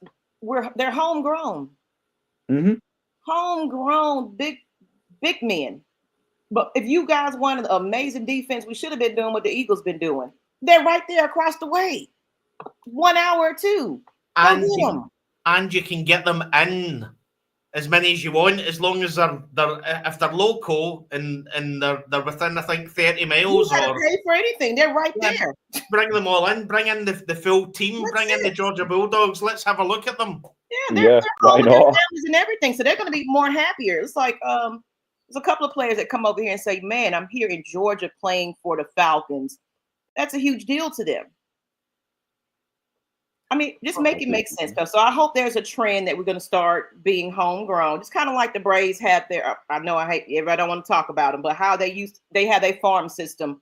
they're homegrown. Mm-hmm. Homegrown big men. But if you guys wanted an amazing defense, we should have been doing what the Eagles been doing. They're right there across the way. 1 hour or two. And you can get them in as many as you want, as long as they're if they're local and they're within, I think, 30 miles. You gotta pay for anything. They're right there. Bring them all in. Bring in the full team. Bring in the Georgia Bulldogs. Let's have a look at them. Yeah, they're home with their families and everything, so they're going to be more happier. It's like there's a couple of players that come over here and say, "Man, I'm here in Georgia playing for the Falcons." That's a huge deal to them. I mean, just make it make sense. So I hope there's a trend that we're going to start being homegrown. It's kind of like the Braves have their. I know I hate everybody. I don't want to talk about them, but how they have their farm system.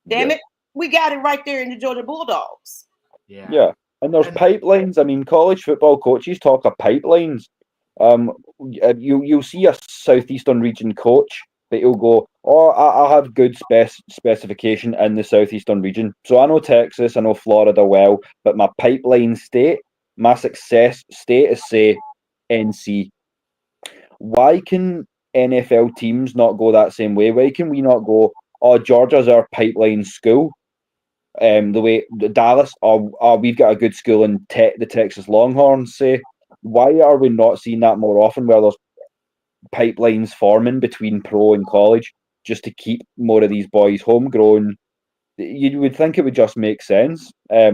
Damn it, we got it right there in the Georgia Bulldogs. Yeah. And there's pipelines. I mean, college football coaches talk of pipelines. You'll see a southeastern region coach that he'll go, "Oh, I have good specification in the southeastern region. So I know Texas, I know Florida well, but my pipeline state, my success state is, say, NC." Why can NFL teams not go that same way? Why can we not go, "Oh, Georgia's our pipeline school"? The way Dallas, we've got a good school in the Texas Longhorns, say. Why are we not seeing that more often, where there's pipelines forming between pro and college, just to keep more of these boys homegrown? You would think it would just make sense,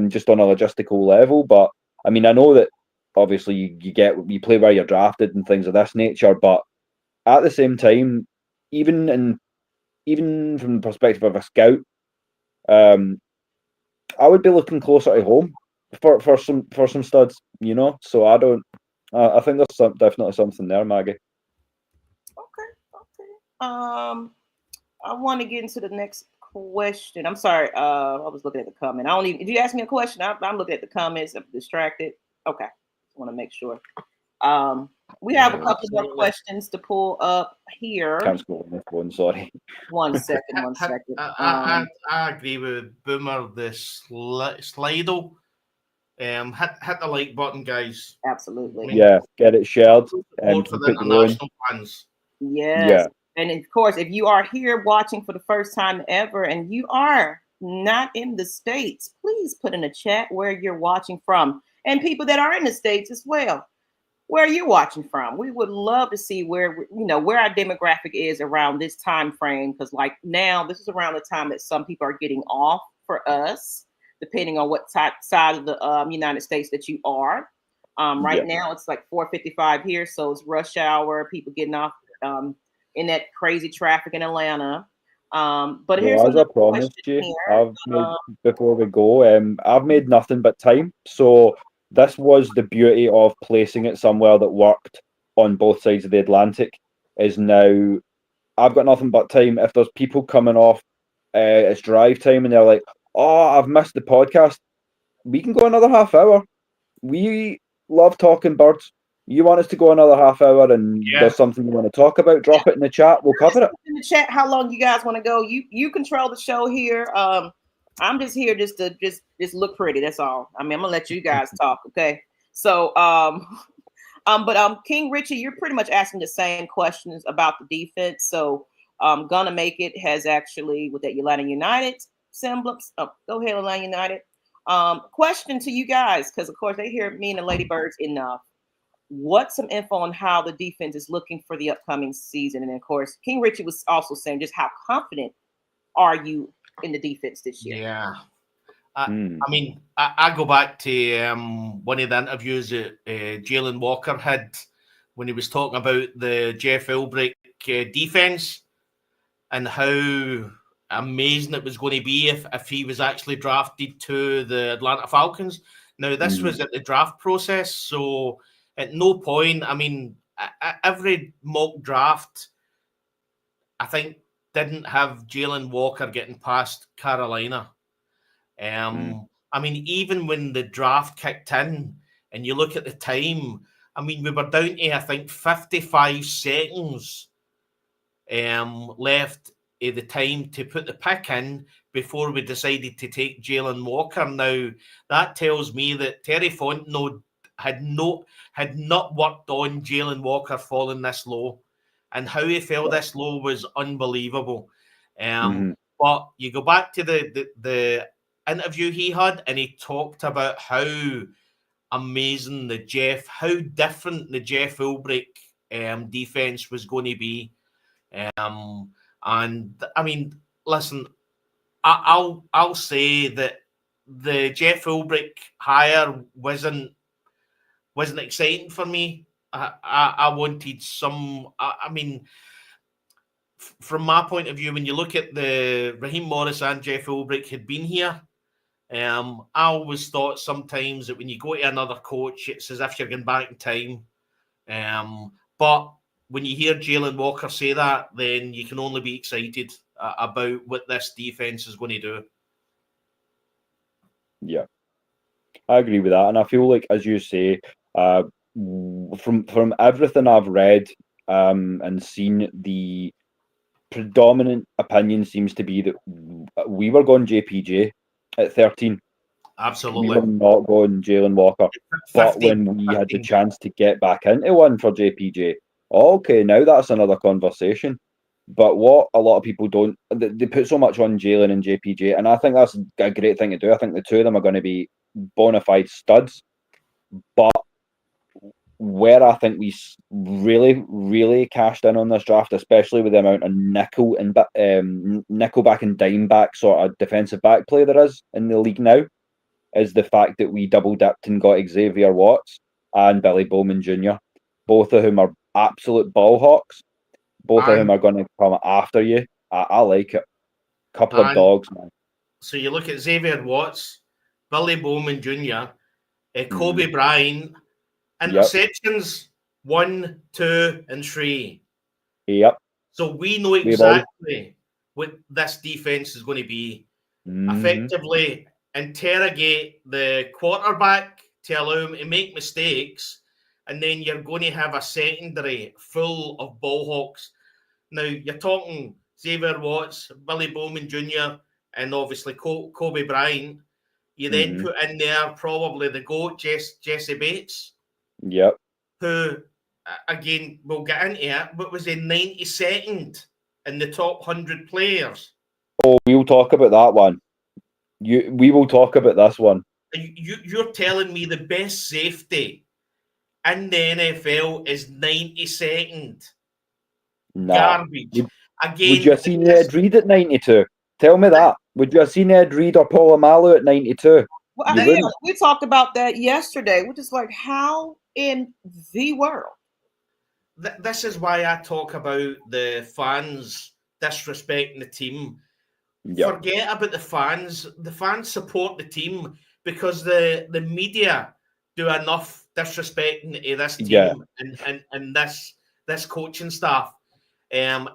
just on a logistical level. But I mean, I know that obviously you play where you're drafted and things of this nature, but at the same time, even from the perspective of a scout, I would be looking closer to home for some studs, you know. So I think there's definitely something there, Maggie. Okay. I want to get into the next question. I'm sorry. I was looking at the comment. Did you ask me a question? I'm looking at the comments. I'm distracted. Okay. I want to make sure. We have a couple more questions to pull up here. Can't scroll on my phone, sorry. One second. I agree with Boomer, the Slido. Hit the like button, guys. Absolutely. Yeah, get it shared. For the international fans. Yes. Yeah. And of course, if you are here watching for the first time ever and you are not in the States, please put in the chat where you're watching from. And people that are in the States as well, where you're watching from. We would love to see where our demographic is around this time frame, because like now, this is around the time that some people are getting off for us, depending on what side of the United States that you are. Right now, it's like 4:55 here, so it's rush hour. People getting off in that crazy traffic in Atlanta. But here's as I promised you, before we go, I've made nothing but time. So this was the beauty of placing it somewhere that worked on both sides of the Atlantic. Is now I've got nothing but time. If there's people coming off, it's drive time, and they're like, "Oh, I've missed the podcast," we can go another half hour. We love talking birds. You want us to go another half hour, and there's something you want to talk about, drop it in the chat. We'll cover it. In the chat, how long you guys want to go? You control the show here. I'm just here just to look pretty. That's all. I mean, I'm gonna let you guys talk, okay? So, but King Richie, you're pretty much asking the same questions about the defense. So, Gonna Make It has actually with that Atlanta United semblance. Oh, go ahead, Atlanta United. Question to you guys, because of course they hear me and the Ladybirds enough. What's some info on how the defense is looking for the upcoming season? And of course, King Richie was also saying just how confident are you in the defense this year. Yeah. I mean, I go back to one of the interviews that Jalen Walker had when he was talking about the Jeff Ulbrich defense and how amazing it was going to be if he was actually drafted to the Atlanta Falcons. Now, this was at the draft process, so at no point, I mean, every mock draft, I think, didn't have Jalen Walker getting past Carolina. I mean, even when the draft kicked in and you look at the time, I mean, we were down to, I think, 55 seconds left of the time to put the pick in before we decided to take Jalen Walker. Now, that tells me that Terry Fontenot had not worked on Jalen Walker falling this low, and how he fell this low was unbelievable. But you go back to the interview he had, and he talked about how amazing how different the Jeff Ulbrich defense was going to be. And I mean, listen, I'll say that the Jeff Ulbrich hire wasn't exciting for me. I wanted some. I mean, from my point of view, when you look at the Raheem Morris and Jeff Ulbrich had been here, I always thought sometimes that when you go to another coach, it's as if you're going back in time. But when you hear Jalen Walker say that, then you can only be excited about what this defense is going to do. Yeah, I agree with that, and I feel like, as you say, from everything I've read and seen, the predominant opinion seems to be that we were going JPJ at 13. Absolutely. We were not going Jalen Walker. 15, but when we had the chance to get back into one for JPJ, okay, now that's another conversation. But what a lot of people don't, they put so much on Jalen and JPJ, and I think that's a great thing to do. I think the two of them are going to be bona fide studs. But where I think we really, really cashed in on this draft, especially with the amount of nickel back and dime back sort of defensive back play there is in the league now, is the fact that we double dipped and got Xavier Watts and Billy Bowman Jr., both of whom are absolute ball hawks. Both of whom are going to come after you. I like it. Couple of dogs, man. So you look at Xavier Watts, Billy Bowman Jr., Kobe Bryant, interceptions 1, 2, and 3. Yep. So we know exactly what this defense is going to be. Effectively interrogate the quarterback to allow him to make mistakes, and then you're going to have a secondary full of ball hawks. Now, you're talking Xavier Watts, Billy Bowman Jr., and obviously Kobe Bryant. You then put in there probably the GOAT, Jesse Bates. Yep. Who, again, we'll get into it, but was in 92nd in the top 100 players. Oh, we'll talk about that one. We will talk about this one. You're telling me the best safety in the NFL is 92nd? Nah. Garbage. Again, would you have seen Ed Reed at 92? Tell me that. Would you have seen Ed Reed or Paul Amalu at 92? Well, we talked about that yesterday. We're just like, how in the world? This is why I talk about the fans disrespecting the team. Yep. Forget about the fans. The fans support the team because the media do enough disrespecting to this team and this coaching staff and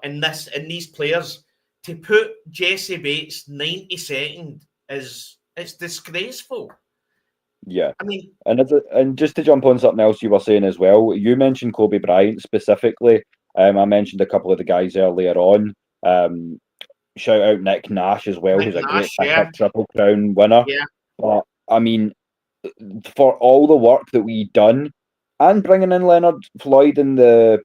these players. To put Jesse Bates 92nd it's disgraceful. Yeah, I mean, and just to jump on something else you were saying as well, you mentioned Kobe Bryant specifically. I mentioned a couple of the guys earlier on. Shout out Nick Nash as well, who's a great Triple Crown winner. Yeah. But I mean, for all the work that we done and bringing in Leonard Floyd in the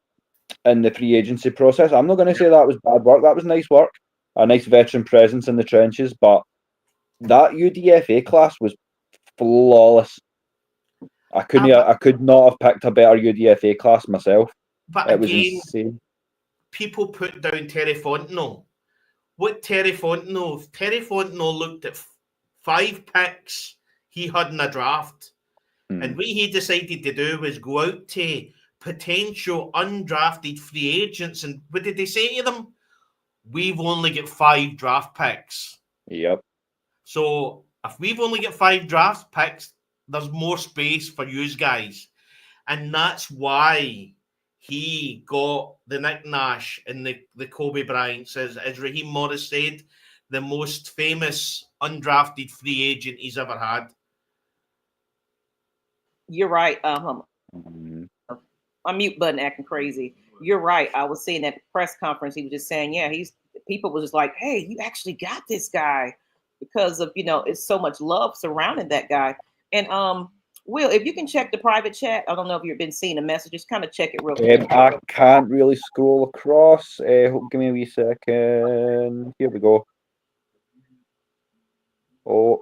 free agency process, I'm not going to say that was bad work. That was nice work, a nice veteran presence in the trenches. But that UDFA class was flawless. I could not have picked a better UDFA class myself. But it again, was insane. People put down Terry Fontenot. what Terry Fontenot looked at 5 picks he had in a draft, and what he decided to do was go out to potential undrafted free agents, and what did they say to them? We've only got 5 draft picks. Yep. So if we've only got 5 draft picks, there's more space for you guys. And that's why he got the Nick Nash and the Kobe Bryants, as Raheem Morris said, the most famous undrafted free agent he's ever had. You're right. My mute button acting crazy. You're right. I was seeing at the press conference, he was just saying, yeah, people was just like, hey, you actually got this guy because of, it's so much love surrounding that guy. And Will, if you can check the private chat, I don't know if you've been seeing the messages, kind of check it real quick. I can't really scroll across. Give me a wee second. Here we go. Oh,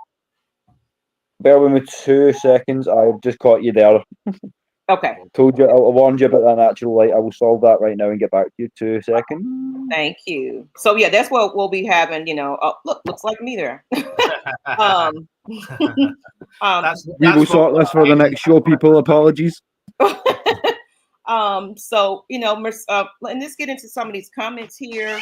bear with me 2 seconds. I've just caught you there. Okay. Told you, I warned you about that natural light. I will solve that right now and get back to you. 2 seconds. Thank you. So yeah, that's what we'll be having. Looks like me there. We will sort this for the next show, people. Apologies. So let's get into some of these comments here.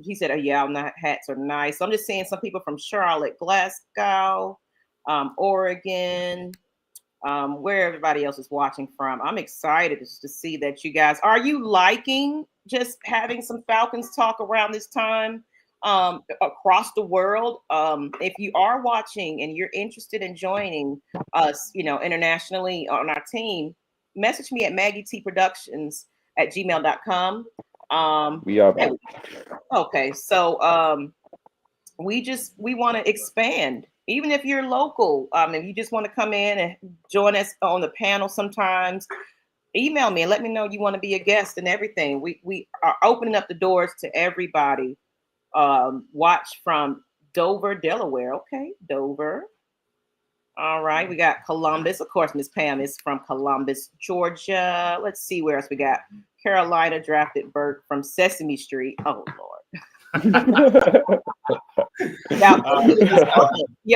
He said, yeah, hats are nice. So I'm just saying some people from Charlotte, Glasgow, Oregon, where everybody else is watching from. I'm excited just to see that you guys, are you liking just having some Falcons talk around this time across the world? If you are watching and you're interested in joining us, internationally on our team, message me at maggietproductions@gmail.com. We are. Okay. So we want to expand. Even if you're local, if you just want to come in and join us on the panel sometimes, email me and let me know you want to be a guest and everything. We are opening up the doors to everybody. Watch from Dover, Delaware. Okay, Dover. All right, we got Columbus. Of course, Miss Pam is from Columbus, Georgia. Let's see where else we got. Carolina drafted Bert from Sesame Street. Oh, Lord. Now,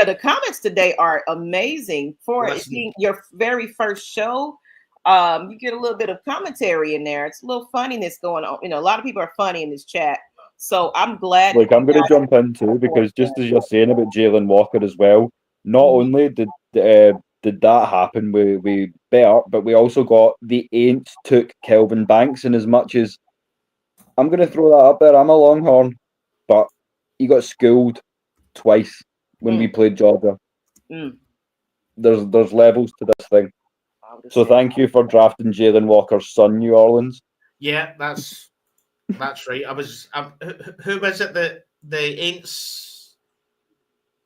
the comments today are amazing. For being your very first show, you get a little bit of commentary in there. It's a little funniness going on. A lot of people are funny in this chat. So I'm glad. Look, I'm going to jump in too, because just as you're saying about Jalen Walker as well, not only did that happen with Bert, but we also got the Aints took Kelvin Banks. And as much as I'm going to throw that up there, I'm a Longhorn, but he got schooled twice when we played Georgia. There's levels to this thing. So thank you for drafting Jalen Walker's son, New Orleans. Yeah, that's right. Who was it that the Aints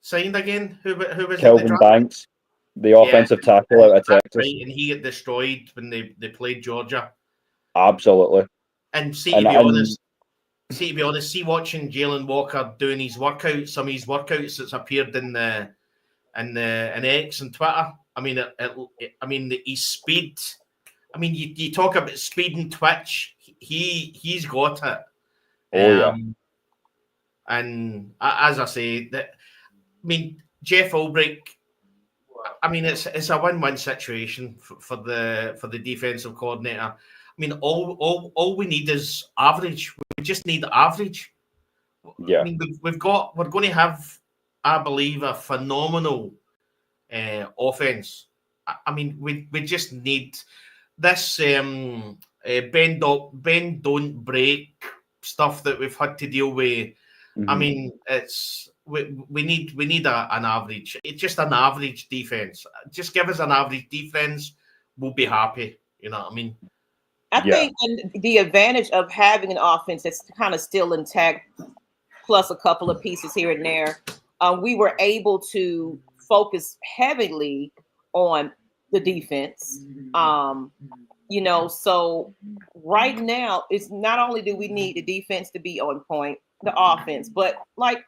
signed again? Who was Kelvin it? Banks, the offensive tackle out of Texas. Right, and he got destroyed when they played Georgia. Absolutely. And to be honest, watching Jalen Walker doing his workouts, some of his workouts that's appeared in X and Twitter. I mean, his speed. I mean, you talk about speed and twitch. He's got it. Oh yeah. And as I say, Jeff Ulbrich. I mean, it's a win-win situation for the defensive coordinator. I mean, all we need is average. We just need average. Yeah. I mean, we're going to have, I believe, a phenomenal offense. I mean, we just need this bend don't break stuff that we've had to deal with. Mm-hmm. I mean, we need an average. It's just an average defense. Just give us an average defense, we'll be happy. You know what I mean? I think the advantage of having an offense that's kind of still intact, plus a couple of pieces here and there, we were able to focus heavily on the defense. So right now, it's not only do we need the defense to be on point, the offense, but like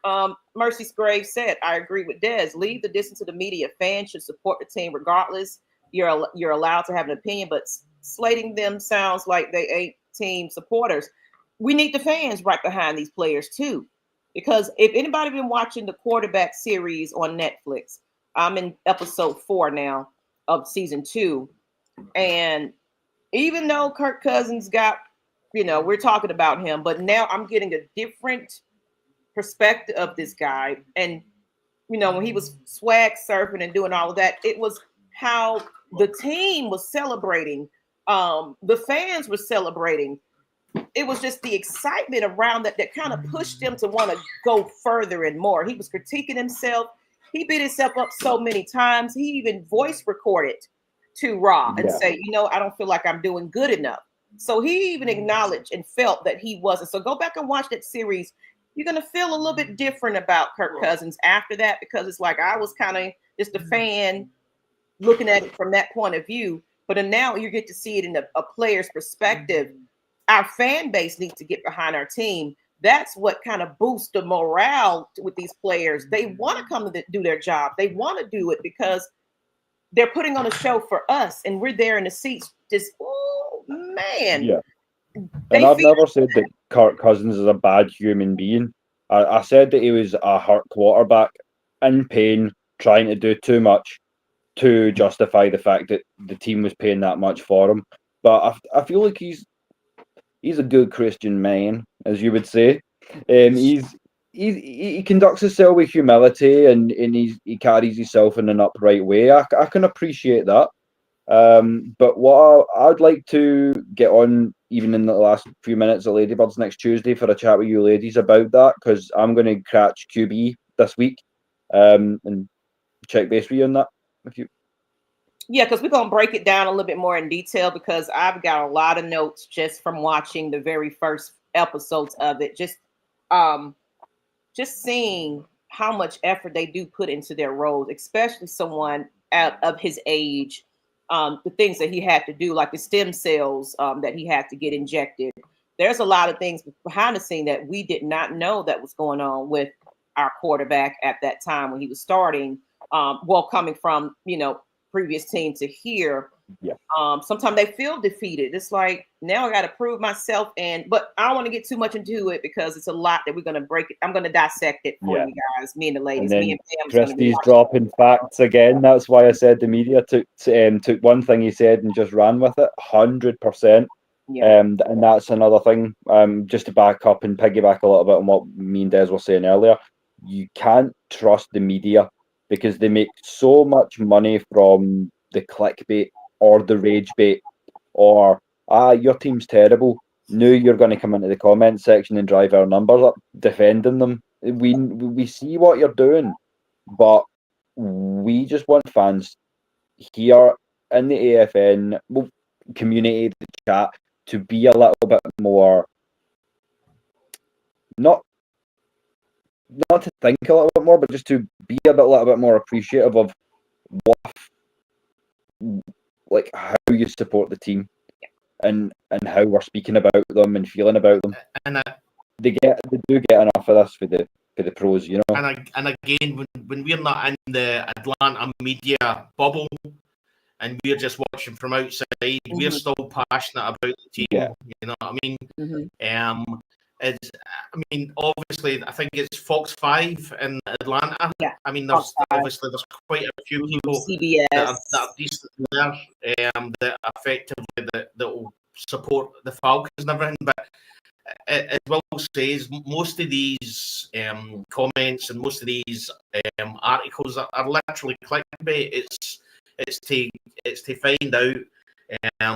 Mercy Graves said, I agree with Des. Leave the distance to the media. Fans should support the team regardless. You're allowed to have an opinion, but slating them sounds like they ain't team supporters. we need the fans right behind these players too. Because if anybody been watching the quarterback series on Netflix, I'm in episode 4 now of season 2. And even though Kirk Cousins got, we're talking about him, but now I'm getting a different perspective of this guy. And, when he was swag surfing and doing all of that, it was how the team was celebrating. The fans were celebrating. It was just the excitement around that kind of pushed him to want to go further and more. He was critiquing himself. He beat himself up so many times. He even voice recorded to Raw and say, I don't feel like I'm doing good enough. So he even acknowledged and felt that he wasn't. So go back and watch that series. You're going to feel a little bit different about Kirk Cousins after that, because it's like I was kind of just a fan looking at it from that point of view. But then now you get to see it in a player's perspective. Our fan base needs to get behind our team. That's what kind of boosts the morale with these players. They want to come to do their job. They want to do it because they're putting on a show for us, and we're there in the seats. Just, oh man. Yeah. And I've never said that Kirk Cousins is a bad human being. I said that he was a hurt quarterback in pain, trying to do too much to justify the fact that the team was paying that much for him. But I feel like he's a good Christian man, as you would say. He conducts himself with humility, and he carries himself in an upright way. I can appreciate that. But what I'd like to get on, even in the last few minutes of Ladybirds next Tuesday, for a chat with you ladies about that, because I'm going to catch QB this week, and check base with you on that. If you. Yeah, because we're going to break it down a little bit more in detail, because I've got a lot of notes just from watching the very first episodes of it. Just seeing how much effort they do put into their roles, especially someone out of his age. The things that he had to do, like the stem cells that he had to get injected. There's a lot of things behind the scene that we did not know that was going on with our quarterback at that time when he was starting. Coming from, previous team to here. Yeah. Sometimes they feel defeated. It's like, now I got to prove myself. But I don't want to get too much into it, because it's a lot that we're going to break it. I'm going to dissect it for you guys, me and the ladies. And me and Pam's Christie's dropping facts again. That's why I said the media took one thing he said and just ran with it 100%. Yeah. And that's another thing. Just to back up and piggyback a little bit on what me and Des were saying earlier, you can't trust the media, because they make so much money from the clickbait or the rage bait, or your team's terrible. Now you're going to come into the comment section and drive our numbers up defending them. We see what you're doing, but we just want fans here in the AFN community, the chat, to be a little bit more, not to think a little bit more, but just to be a little bit more appreciative of like how you support the team, and how we're speaking about them and feeling about them. And they do get enough of this for the pros, And again, when we're not in the Atlanta media bubble and we're just watching from outside, we're still passionate about the team. Yeah. You know what I mean? Obviously, I think it's Fox 5 in Atlanta. Yeah. I mean, there's quite a few people CBS that are decent there, that effectively that will support the Falcons and everything. But as Will says, most of these comments and most of these articles are literally clickbait. It's to find out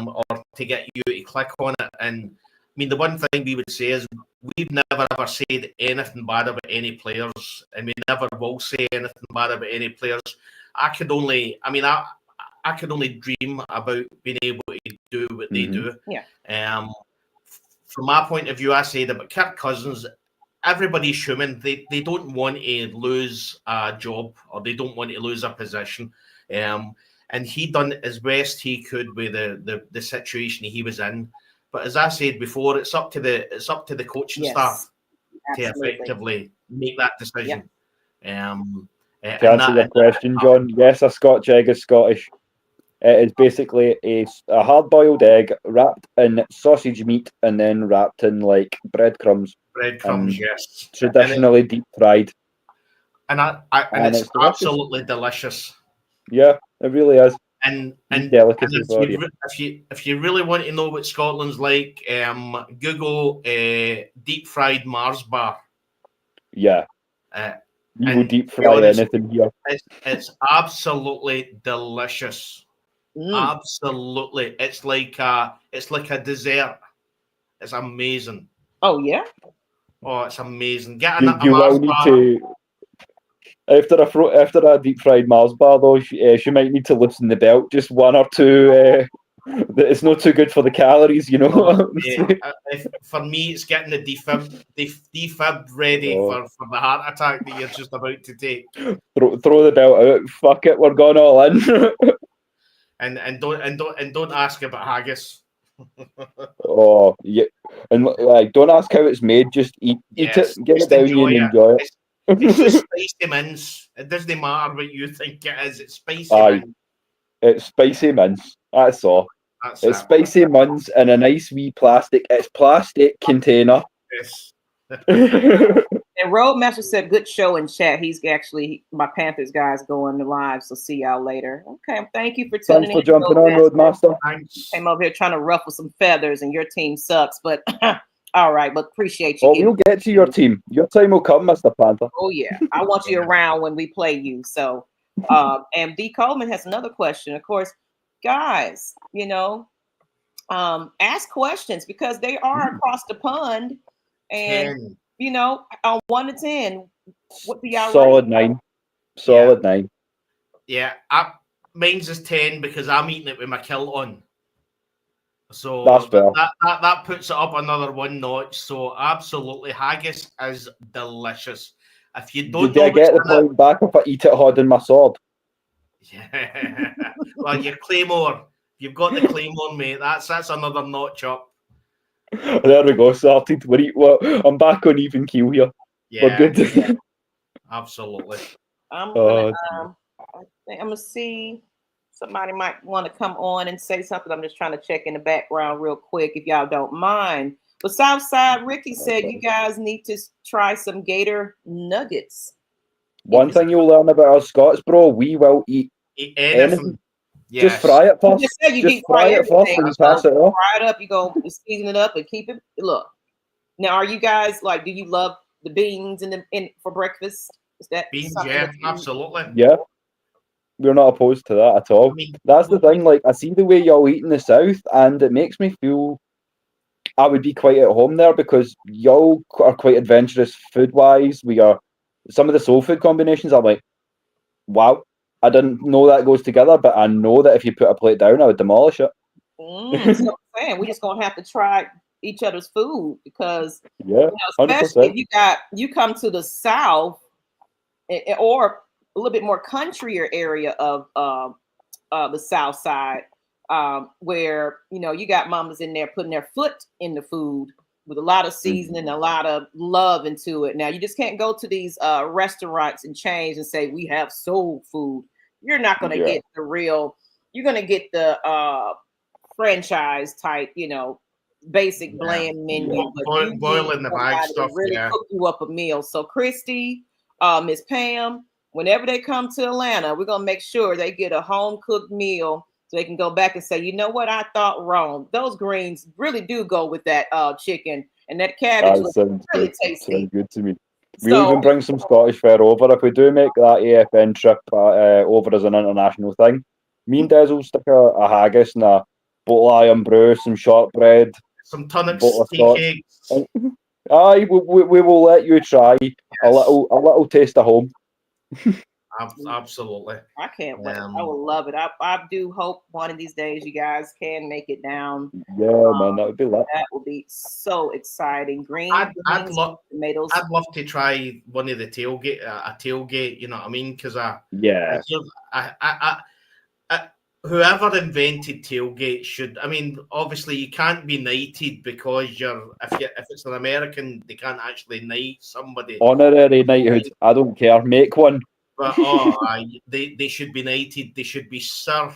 or to get you to click on it. And I mean, the one thing we would say is we've never ever said anything bad about any players, and we never will say anything bad about any players. I could only dream about being able to do what they do. Yeah. From my point of view, I say that about Kirk Cousins, everybody's human. They don't want to lose a job, or they don't want to lose a position. And he done as best he could with the situation he was in. But as I said before, it's up to the coaching staff to effectively make that decision. To answer your question, John, yes, a Scotch egg is Scottish. It is basically a hard-boiled egg wrapped in sausage meat and then wrapped in like breadcrumbs. Breadcrumbs, yes. Traditionally deep fried. And it's it's delicious. absolutely delicious. Yeah, it really is. And delicacy for you. If you really want to know what Scotland's like, Google deep fried Mars bar. Yeah. You will deep fry anything here. It's absolutely delicious. Absolutely. It's like a dessert. It's amazing. Oh yeah. Oh, it's amazing. Get You will need to. After a deep fried Mars bar, though, she might need to loosen the belt just one or two. It's not too good for the calories, you know. For me, it's getting the defib ready for the heart attack that you're just about to take. Throw the belt out. Fuck it, we're going all in. and don't ask about haggis. Oh yeah, and like don't ask how it's made. Just eat it, get it down you and enjoy it. It's just spicy mince. It doesn't matter what you think it is. It's spicy mince. It's spicy mince. That's all. It's spicy mince in a nice wee plastic. It's plastic container. Yes. And Roadmaster said, "Good show in chat." He's actually my Panthers guys going live. So see y'all later. Okay, thank you for tuning in. Thanks for jumping on, Roadmaster. Thanks. Came over here trying to ruffle some feathers, and your team sucks, but. All right, but appreciate you. Well, we'll get to your team. Your time will come, Mr. Panther. Oh yeah, I want you around when we play you. So, and D. Coleman has another question. Of course, guys, ask questions because they are across the pond, and 10. On 1 to 10, what do y'all Solid rate? 9. Solid 9. Yeah, mine's is 10 because I'm eating it with my kilt on. So that puts it up another one notch. So absolutely, haggis is delicious. If you don't, did I get the point back if I eat it holding my sword? Yeah. Well, your claymore. You've got the claymore, mate. That's another notch up. There we go. Sorted. I'm back on even keel here. Yeah. We're good. Yeah. Absolutely. I'm gonna see. Somebody might want to come on and say something. I'm just trying to check in the background real quick if y'all don't mind. But Southside Ricky said you guys need to try some gator nuggets. One thing you'll learn about our Scots, bro, we will eat anything. Yes. Just fry it first. Just fry it first and pass it off. Fry it up. You go season it up and keep it. Look. Now, are you guys do you love the beans for breakfast? Is that beans? Yeah, absolutely. Yeah. We're not opposed to that at all. That's the thing. Like, I see the way y'all eat in the South, and it makes me feel I would be quite at home there because y'all are quite adventurous food-wise. Some of the soul food combinations. I'm like, wow, I didn't know that goes together, but I know that if you put a plate down, I would demolish it. That's what I'm saying. We're just gonna have to try each other's food because especially if you come to the South or a little bit more countryer area of the South Side, where you got mamas in there putting their foot in the food with a lot of seasoning, a lot of love into it. Now you just can't go to these restaurants and chains and say we have soul food. You're not going to get the real. You're going to get the franchise type, basic bland menu. But boil in the bag stuff. Really cook you up a meal. So Christy, Miss Pam. Whenever they come to Atlanta, we're going to make sure they get a home-cooked meal so they can go back and say, you know what, I thought wrong. Those greens really do go with that chicken, and that cabbage looks really tasty. Sounds good to me. We'll even bring some Scottish fare over. If we do make that AFN trip over as an international thing, me and Des will stick a haggis and a bottle of iron brew, some shortbread, some tonics, tea cakes. Aye, we will let you try a little taste of home. Absolutely. I can't wait. I will love it. I do hope one of these days you guys can make it down. Yeah, man, that would be lit. That would be so exciting. I'd love tomatoes. I'd love to try one of the tailgate, a tailgate. You know what I mean? Because whoever invented tailgate should. I mean, obviously you can't be knighted because if it's an American, they can't actually knight somebody. Honorary knighthood. I don't care. Make one. But they should be knighted. They should be Sir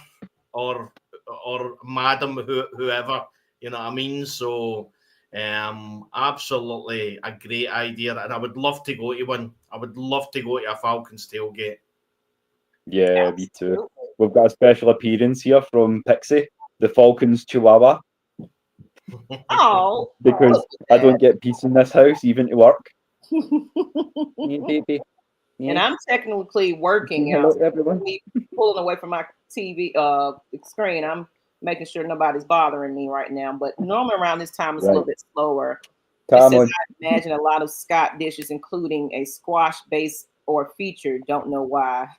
or madam whoever, you know what I mean? So absolutely a great idea, and I would love to go to one. I would love to go to a Falcons tailgate. Yeah, me too. We've got a special appearance here from Pixie, the Falcons Chihuahua. Oh, because I don't get peace in this house, even to work. Yeah, baby. Yeah. And I'm technically working, Hello, y'all. everyone. Me pulling away from my TV screen. I'm making sure nobody's bothering me right now. But normally around this time it's a little bit slower. Come on. I imagine a lot of Scott dishes, including a squash base or feature. Don't know why.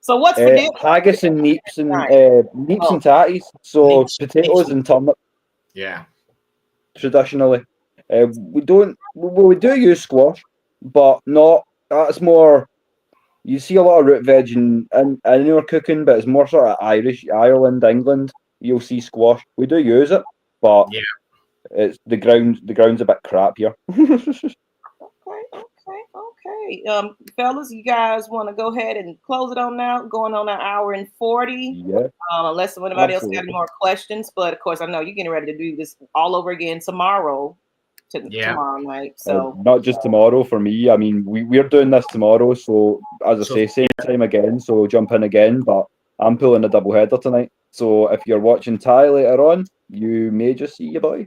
So what's for dinner? Haggis and neeps and neeps and tatties. So potatoes and turnip. Yeah. Traditionally, we do use squash, but not. That's more. You see a lot of root veg in our cooking, but it's more sort of Irish, Ireland, England. You'll see squash. We do use it, but yeah, it's the ground's a bit crap here. Okay. Fellas, you guys want to go ahead and close it on now? Going on an hour and 40. Yeah. Unless anybody else got any more questions, but of course I know you're getting ready to do this all over again tomorrow. Tomorrow night. So not just tomorrow for me. I mean, we're doing this tomorrow, so as I say, same time again. So jump in again, but I'm pulling a double header tonight. So if you're watching Ty later on, you may just see your boy.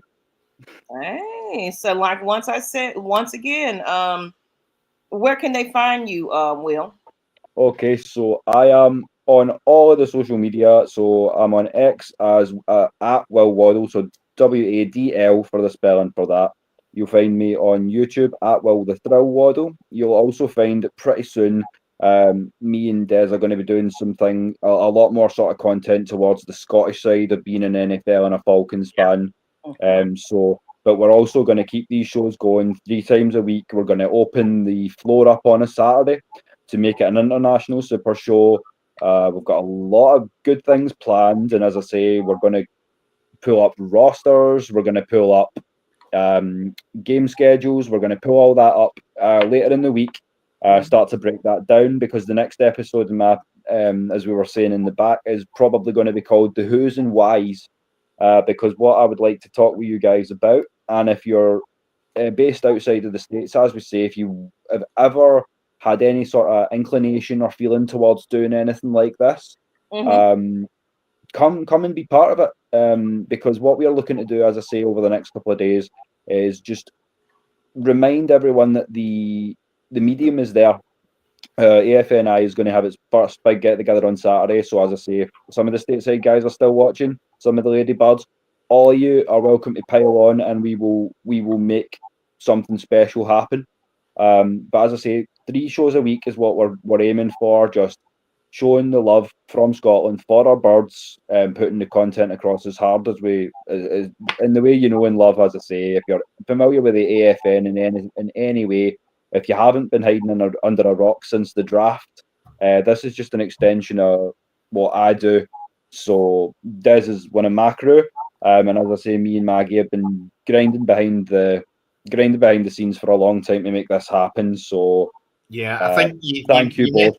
Hey, so like once again, where can they find you, Will? Okay, so I am on all of the social media. So I'm on X as at Will Waddle, so WADL for the spelling for that. You'll find me on YouTube at Will the Thrill Waddle. You'll also find pretty soon me and Des are going to be doing something a lot more sort of content towards the Scottish side of being an NFL and a Falcons fan. But we're also going to keep these shows going 3 times a week. We're going to open the floor up on a Saturday to make it an international super show. We've got a lot of good things planned, and as I say, we're going to pull up rosters. We're going to pull up game schedules. We're going to pull all that up later in the week. Start to break that down, because the next episode in my as we were saying in the back is probably going to be called the Who's and Whys, because what I would like to talk with you guys about, and if you're based outside of the States, as we say, if you have ever had any sort of inclination or feeling towards doing anything like this, come and be part of it, because what we are looking to do, as I say, over the next couple of days is just remind everyone that the medium is there. AFNI is going to have its first big get together on Saturday, so as I say, if some of the stateside guys are still watching, some of the ladybirds, all of you are welcome to pile on, and we will make something special happen. But as I say, 3 shows a week is what we're aiming for, just showing the love from Scotland for our birds, and putting the content across as hard as we in the way you know and love. As I say, if you're familiar with the AFN in any way, if you haven't been hiding under a rock since the draft, this is just an extension of what I do. So Des is one of my crew, and as I say, me and Maggie have been grinding behind the scenes for a long time to make this happen. So yeah, I think thank you both.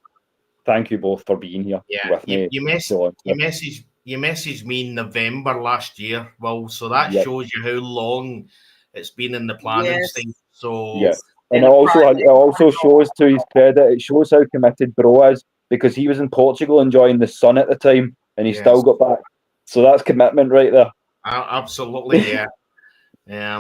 Thank you both for being here with me. You messaged me in November last year. Well, so that shows you how long it's been in the planning stage. So and it also shows, to his credit, it shows how committed Bro is, because he was in Portugal enjoying the sun at the time, and he still got back. So that's commitment right there. Absolutely, yeah. I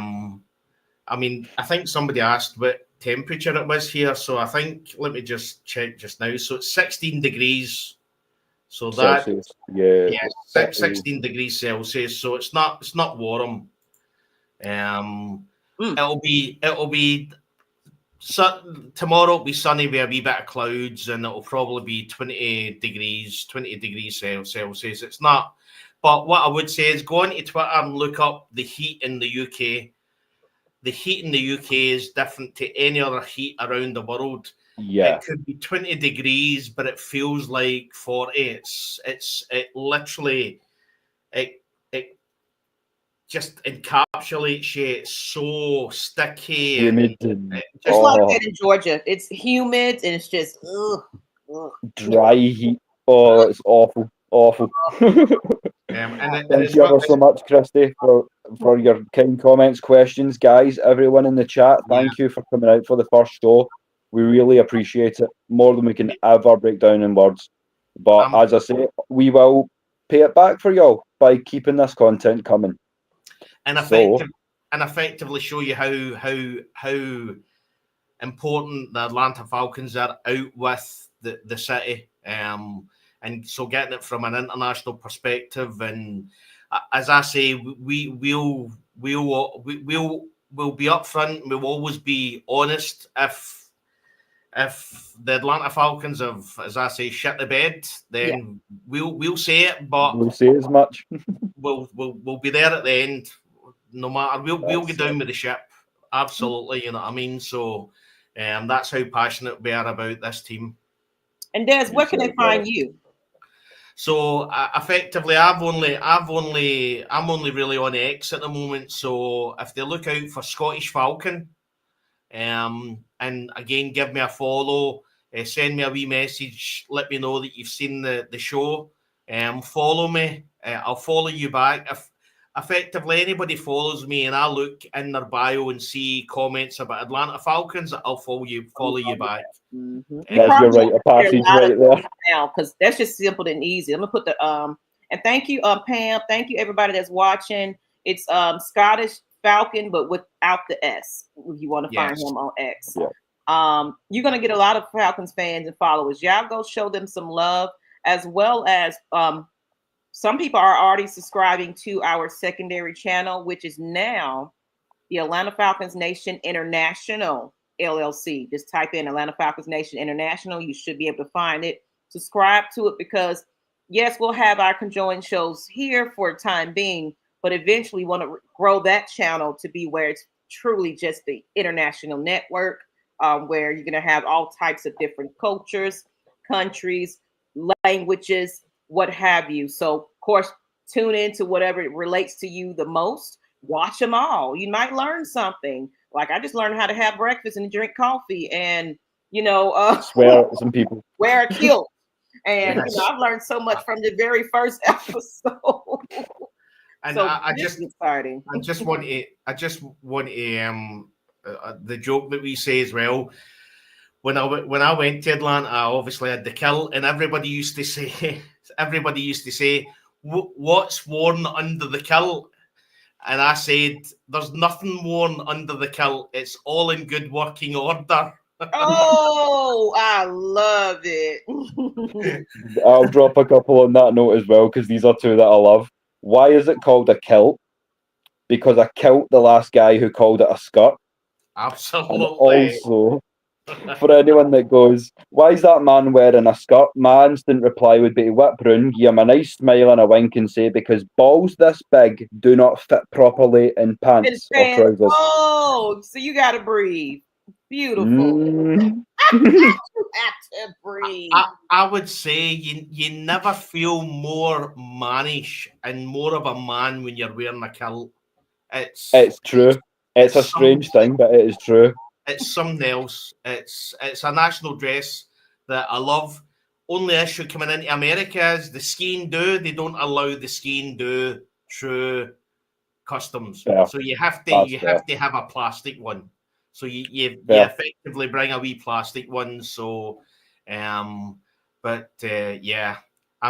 mean, I think somebody asked what temperature it was here, so I think, let me just check just now. So it's 16 degrees. So that Celsius. 16 degrees Celsius. So it's not warm. It'll be tomorrow. It'll be sunny with a wee bit of clouds, and it'll probably be 20 degrees Celsius. It's not. But what I would say is go on to Twitter and look up the heat in the UK. The heat in the UK is different to any other heat around the world. Yeah, it could be 20 degrees, but it feels like 40. It literally just encapsulates you. It's so sticky. Humid just like that in Georgia. It's humid and it's just dry heat. Oh, it's awful. Awful. And Thank it's you ever so much, Christy, for your kind comments, questions. Guys, everyone in the chat, thank you for coming out for the first show. We really appreciate it, more than we can ever break down in words. But as I say, we will pay it back for y'all by keeping this content coming. And effectively show you how important the Atlanta Falcons are out with the city. And so getting it from an international perspective, and as I say, we'll be upfront. We'll always be honest. If the Atlanta Falcons have, as I say, shit the bed, then we'll say it. But we'll say as much. we'll be there at the end, no matter. We'll get down with the ship. Absolutely, you know what I mean. So, that's how passionate we are about this team. And Des, where can they find you? So effectively, I'm only really on X at the moment. So if they look out for Scottish Falcon, and again give me a follow, send me a wee message, let me know that you've seen the show. Follow me, I'll follow you back. If effectively anybody follows me and I look in their bio and see comments about Atlanta Falcons, I'll follow you back. Mm-hmm. You're right, a passage right there. Now, because that's just simple and easy. I'm gonna put the and thank you, Pam. Thank you, everybody that's watching. It's Scottish Falcon, but without the S. If you want to find him on X, you're gonna get a lot of Falcons fans and followers. Y'all go show them some love, as well as some people are already subscribing to our secondary channel, which is now the Atlanta Falcons Nation International LLC. Just type in Atlanta Falcons Nation International. You should be able to find it. Subscribe to it, because yes, we'll have our conjoined shows here for the time being, but eventually want to grow that channel to be where it's truly just the international network, where you're going to have all types of different cultures, countries, languages, what have you. So, of course, tune into whatever relates to you the most. Watch them all. You might learn something. Like I just learned how to have breakfast and drink coffee, and swear at some people, wear a kilt, and I've learned so much from the very first episode. And so I just exciting. I just want to the joke that we say as well. When I went to Atlanta, I obviously had the kilt, and everybody used to say, "What's worn under the kilt?" And I said, "There's nothing worn under the kilt. It's all in good working order." Oh, I love it. I'll drop a couple on that note as well, because these are two that I love. Why is it called a kilt? Because I killed the last guy who called it a skirt. Absolutely. And also, for anyone that goes, "Why is that man wearing a skirt?" My instant reply would be to whip round, give him a nice smile and a wink, and say, because balls this big do not fit properly in pants or trousers. Oh, so you got to breathe. Beautiful. You have to breathe. I would say you never feel more mannish and more of a man when you're wearing a kilt. It's true. It's a strange thing, but it is true. It's something else. It's a national dress that I love. Only issue coming into America is the skiing do. They don't allow the skiing do through customs. Yeah, so you have to have a plastic one. So you effectively bring a wee plastic one. So, I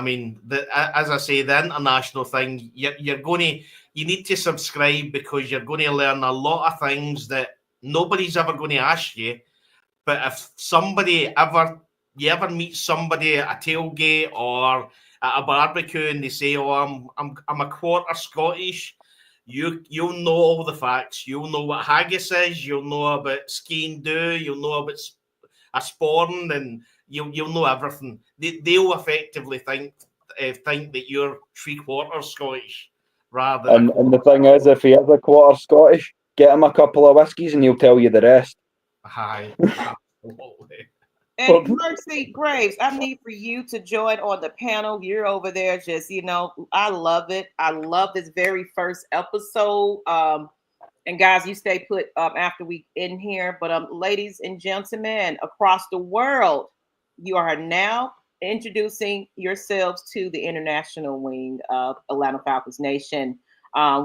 mean, as I say, the international thing, you need to subscribe, because you're going to learn a lot of things that nobody's ever going to ask you. But if you ever meet somebody at a tailgate or at a barbecue and they say, "Oh, I'm a quarter Scottish," you'll know all the facts. You'll know what haggis is. You'll know about skiing do. You'll know about a sporn, and you'll know everything. They'll effectively think that you're 3/4 Scottish, rather. And the thing is, if he is a quarter Scottish, get him a couple of whiskies and he'll tell you the rest. Hi. Absolutely. And Mercy Graves, I need for you to join on the panel. You're over there, just I love it. I love this very first episode. And guys, you stay put after we end here. But ladies and gentlemen across the world, you are now introducing yourselves to the international wing of Atlanta Falcons Nation.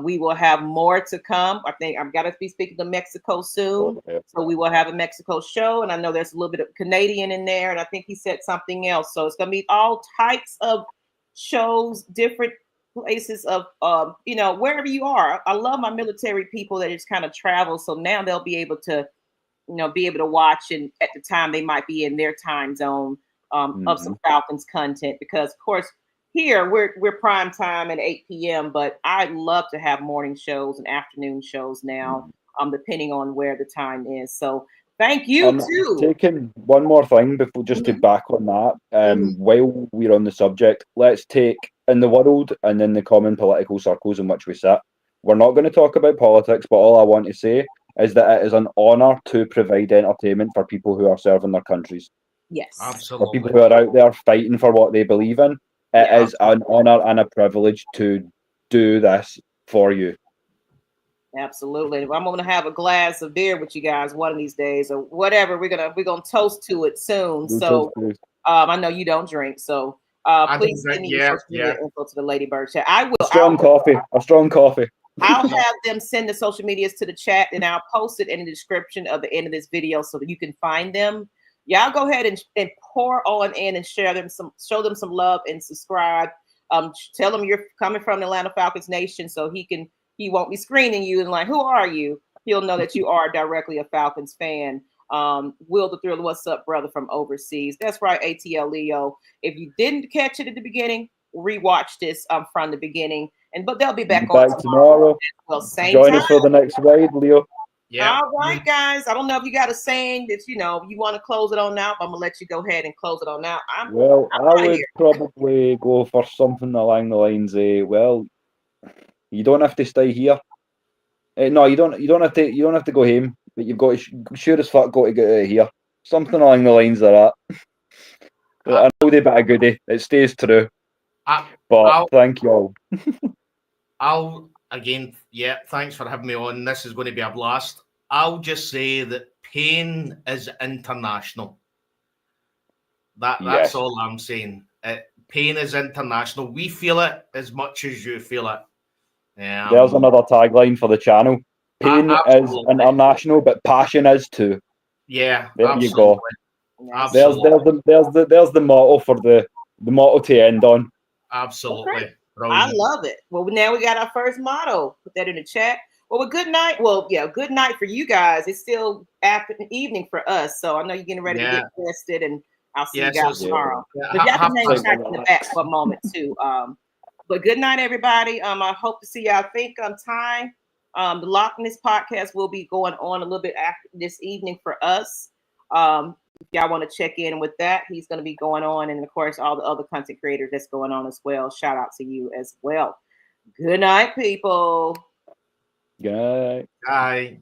We will have more to come. I think I've got to be speaking to Mexico soon. So we will have a Mexico show. And I know there's a little bit of Canadian in there. And I think he said something else. So it's going to be all types of shows, different places of, wherever you are. I love my military people that just kind of travel. So now they'll be able to, watch. And at the time they might be in their time zone of some Falcons content. Because, of course, here we're prime time at 8 p.m., but I'd love to have morning shows and afternoon shows now, depending on where the time is. So thank you too. Taking one more thing before just to back on that, while we're on the subject, let's take in the world and in the common political circles in which we sit. We're not going to talk about politics, but all I want to say is that it is an honour to provide entertainment for people who are serving their countries. Yes, absolutely. For people who are out there fighting for what they believe in. It is an honour and a privilege to do this for you. Absolutely. I'm going to have a glass of beer with you guys one of these days, or whatever. We're gonna toast to it soon. So I know you don't drink, so please send me your social media info to the Ladybird chat. I will. A strong coffee. I'll have them send the social medias to the chat, and I'll post it in the description of the end of this video so that you can find them. Y'all go ahead and pour on in and show them some love and subscribe. Tell them you're coming from the Atlanta Falcons Nation, so he won't be screening you and like, who are you? He'll know that you are directly a Falcons fan. Will the Thrill, what's up, brother from overseas? That's right, ATL Leo. If you didn't catch it at the beginning, rewatch this from the beginning. But they'll be back on tomorrow. Well, same Join time. us for the next ride, Leo. Yeah. All right, guys. I don't know if you got a saying that you want to close it on out. But I'm gonna let you go ahead and close it on out. I would probably go for something along the lines of, well, you don't have to stay here. No, you don't have to. You don't have to go home, but you've got to sure as fuck got to get out of here. Something along the lines of that. An oldie bit of goodie. It stays true. Thank you all. Thanks for having me on. This is going to be a blast. I'll just say that pain is international. That's all I'm saying. Pain is international. We feel it as much as you feel it. There's another tagline for the channel. Pain is international, but passion is too. Yeah, there absolutely. You go. Absolutely. There's the motto for the motto to end on. Absolutely. Okay. I love it. Well, now we got our first motto. Put that in the chat. Well, good night. Well, yeah, good night for you guys. It's still evening for us, so I know you're getting ready to get rested, and I'll see you guys tomorrow. But y'all can hang tight in the back for a moment too. But good night, everybody. I hope to see you. I think time. The Lookin podcast will be going on a little bit after this evening for us. If y'all want to check in with that, he's going to be going on. And of course, all the other content creators that's going on as well. Shout out to you as well. Good night, people. Good night. Bye.